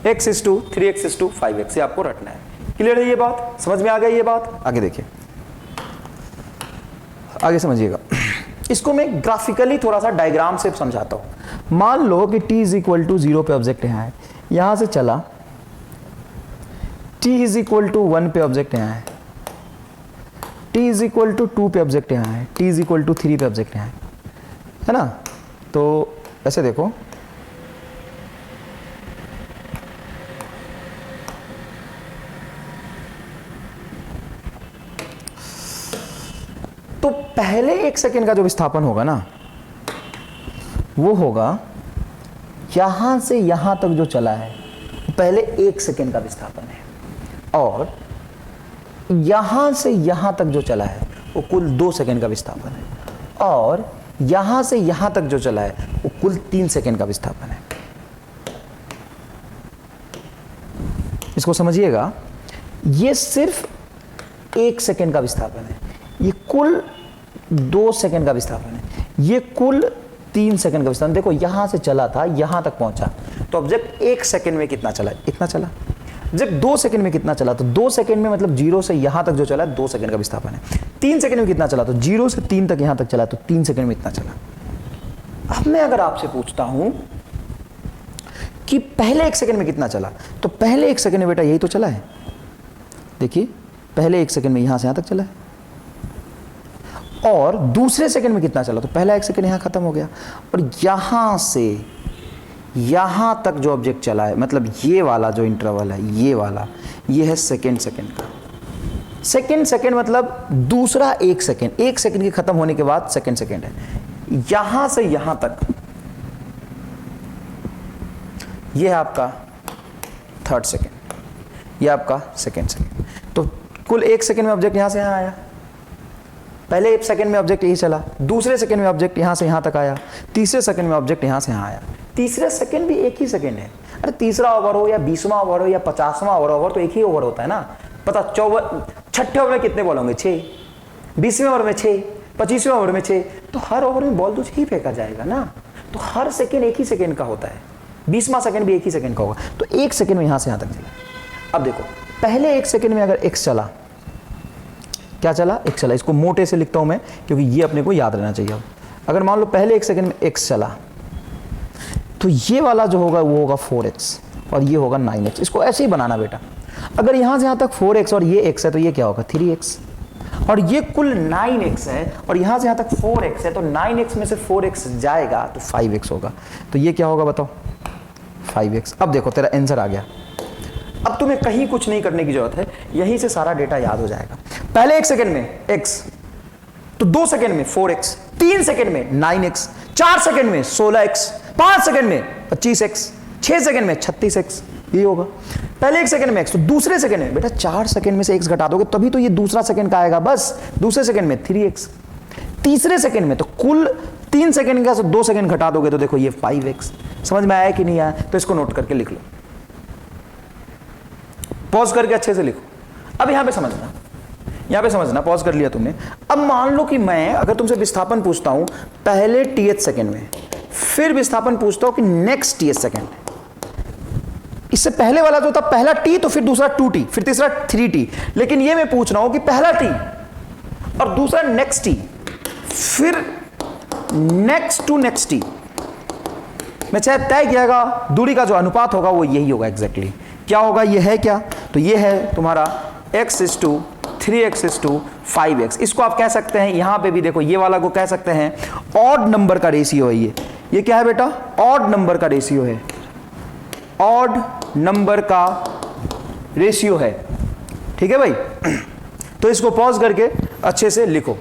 x/3x/5x, ये आपको रटना है। क्लियर है ये बात, समझ में आ गई ये बात? आगे देखिए, आगे समझिएगा। इसको मैं ग्राफिकली थोड़ा सा डायग्राम से समझाता हूं। मान लो कि t इज इक्वल टू 0 पे ऑब्जेक्ट यहां है, यहां से चला, t इज इक्वल टू 1 पे ऑब्जेक्ट यहां है, t इज इक्वल टू 2 पे ऑब्जेक्ट यहां है, t इज इक्वल टू 3 पे ऑब्जेक्ट यहां है ना। तो ऐसे देखो, तो पहले एक सेकेंड का जो विस्थापन होगा ना, वो होगा यहां से यहां तक जो चला है, पहले एक सेकेंड का विस्थापन है, और यहां से यहां तक जो चला है वो कुल 2 सेकेंड का विस्थापन है, और यहां से यहां तक जो चला है वो कुल 3 सेकेंड का विस्थापन है। इसको समझिएगा, ये सिर्फ 1 सेकेंड का विस्थापन है, ये कुल 2 सेकेंड का विस्थापन है, ये कुल 3 सेकेंड का विस्थापन। देखो यहां से चला था, यहां तक पहुंचा, तो ऑब्जेक्ट 1 सेकेंड में कितना चला, इतना चला। जब 2 सेकेंड में कितना चला, तो 2 सेकेंड में मतलब 0 से यहां तक जो चला है 2 सेकेंड का विस्थापन है। 3 सेकेंड में कितना चला, तो 0 से 3 तक यहां तक चला, तो 3 सेकेंड में इतना चला। अब मैं अगर आपसे पूछता हूं कि पहले 1 सेकेंड में कितना चला, तो पहले 1 सेकेंड में बेटा यही तो चला है। देखिए पहले 1 सेकेंड में यहां से यहां तक चला है, और दूसरे सेकंड में कितना चला, तो पहला 1 सेकंड यहां खत्म हो गया, और यहां से यहां तक जो ऑब्जेक्ट चला है, मतलब ये वाला जो इंटरवल है, ये वाला, ये है सेकंड का। सेकंड मतलब दूसरा 1 सेकंड, 1 सेकंड के खत्म होने के बाद सेकंड है। यहां से यहां तक ये है आपका थर्ड सेकंड, ये आपका सेकंड। तो कुल 1 सेकंड में ऑब्जेक्ट यहां से यहां आया, पहले 1 सेकंड में ऑब्जेक्ट यही चला, दूसरे सेकंड में ऑब्जेक्ट यहां से यहां तक आया, तीसरे सेकंड में ऑब्जेक्ट यहां से यहां आया। तीसरे सेकंड भी एक ही सेकंड है। अरे तीसरा ओवर हो या 20वां ओवर हो या 50वां ओवर तो एक ही ओवर होता है ना। पता 6ठे ओवर में कितने बॉल होंगे, 6, 20वें ओवर में 6, 25वें ओवर में 6, तो हर ओवर में बॉल तो 6 ही फेंका जाएगा ना। तो हर सेकंड एक ही सेकंड का होता है, 20वां सेकंड भी एक ही सेकंड का होगा। तो 1 सेकंड में यहां से यहां तक चला। अब देखो पहले 1 सेकंड में अगर x चला, क्या चला, x चला। इसको मोटे से लिखता हूं मैं क्योंकि ये अपने को याद रहना चाहिए। अगर मान लो पहले 1 सेकंड में x चला, तो ये वाला जो होगा वो होगा 4x और ये होगा 9x। इसको ऐसे ही बनाना बेटा। अगर यहां से यहां तक 4x और ये x है तो ये क्या होगा 3x, और ये कुल 9x है और यहां से यहां तक 4x है, तो 9x में से 4x जाएगा तो 5x होगा। तो ये क्या होगा बताओ, 5x। अब देखो तेरा आंसर आ गया। अब तुम्हें कहीं कुछ नहीं करने की जरूरत है, यहीं से सारा डेटा याद हो जाएगा। पहले 1 सेकंड में x, तो 2 सेकंड में 4x, 3 सेकंड में 9x, 4 सेकंड में 16x, 5 सेकंड में 25x, 6 सेकंड में 36x, ये होगा। पहले 1 सेकंड में x, तो दूसरे सेकंड में बेटा 4 सेकंड में से x घटा दोगे तभी तो ये दूसरा सेकंड का आएगा, बस दूसरे सेकंड में 3x, तीसरे सेकंड में तो कुल 3 सेकंड का 2 सेकंड घटा दोगे तो देखो ये 5x। समझ में आया कि नहीं आया? तो इसको नोट करके लिख लो, पॉज करके अच्छे से लिखो। अब यहां पे समझना, यहां पे समझना, पॉज कर लिया तुमने। अब मान लो कि मैं अगर तुमसे विस्थापन पूछता हूं पहले th सेकंड में, फिर विस्थापन पूछता हूं कि नेक्स्ट th सेकंड में, इससे पहले वाला जो था पहला t तो फिर दूसरा 2t, फिर तीसरा 3t, लेकिन ये मैं पूछ रहा हूं कि पहला t और दूसरा नेक्स्ट t, फिर नेक्स्ट टू नेक्स्ट t में चाहे तय कियागा दूरी का जो अनुपात होगा वो यही होगा एग्जैक्टली। क्या होगा? ये है क्या? तो ये है तुम्हारा x:3x:5x। इसको आप कह सकते हैं, यहां पे भी देखो ये वाला को कह सकते हैं ऑड नंबर का रेशियो है ये क्या है बेटा? ऑड नंबर का रेशियो है, ऑड नंबर का रेशियो है। ठीक है भाई? तो इसको पॉज करके अच्छे से लिखो।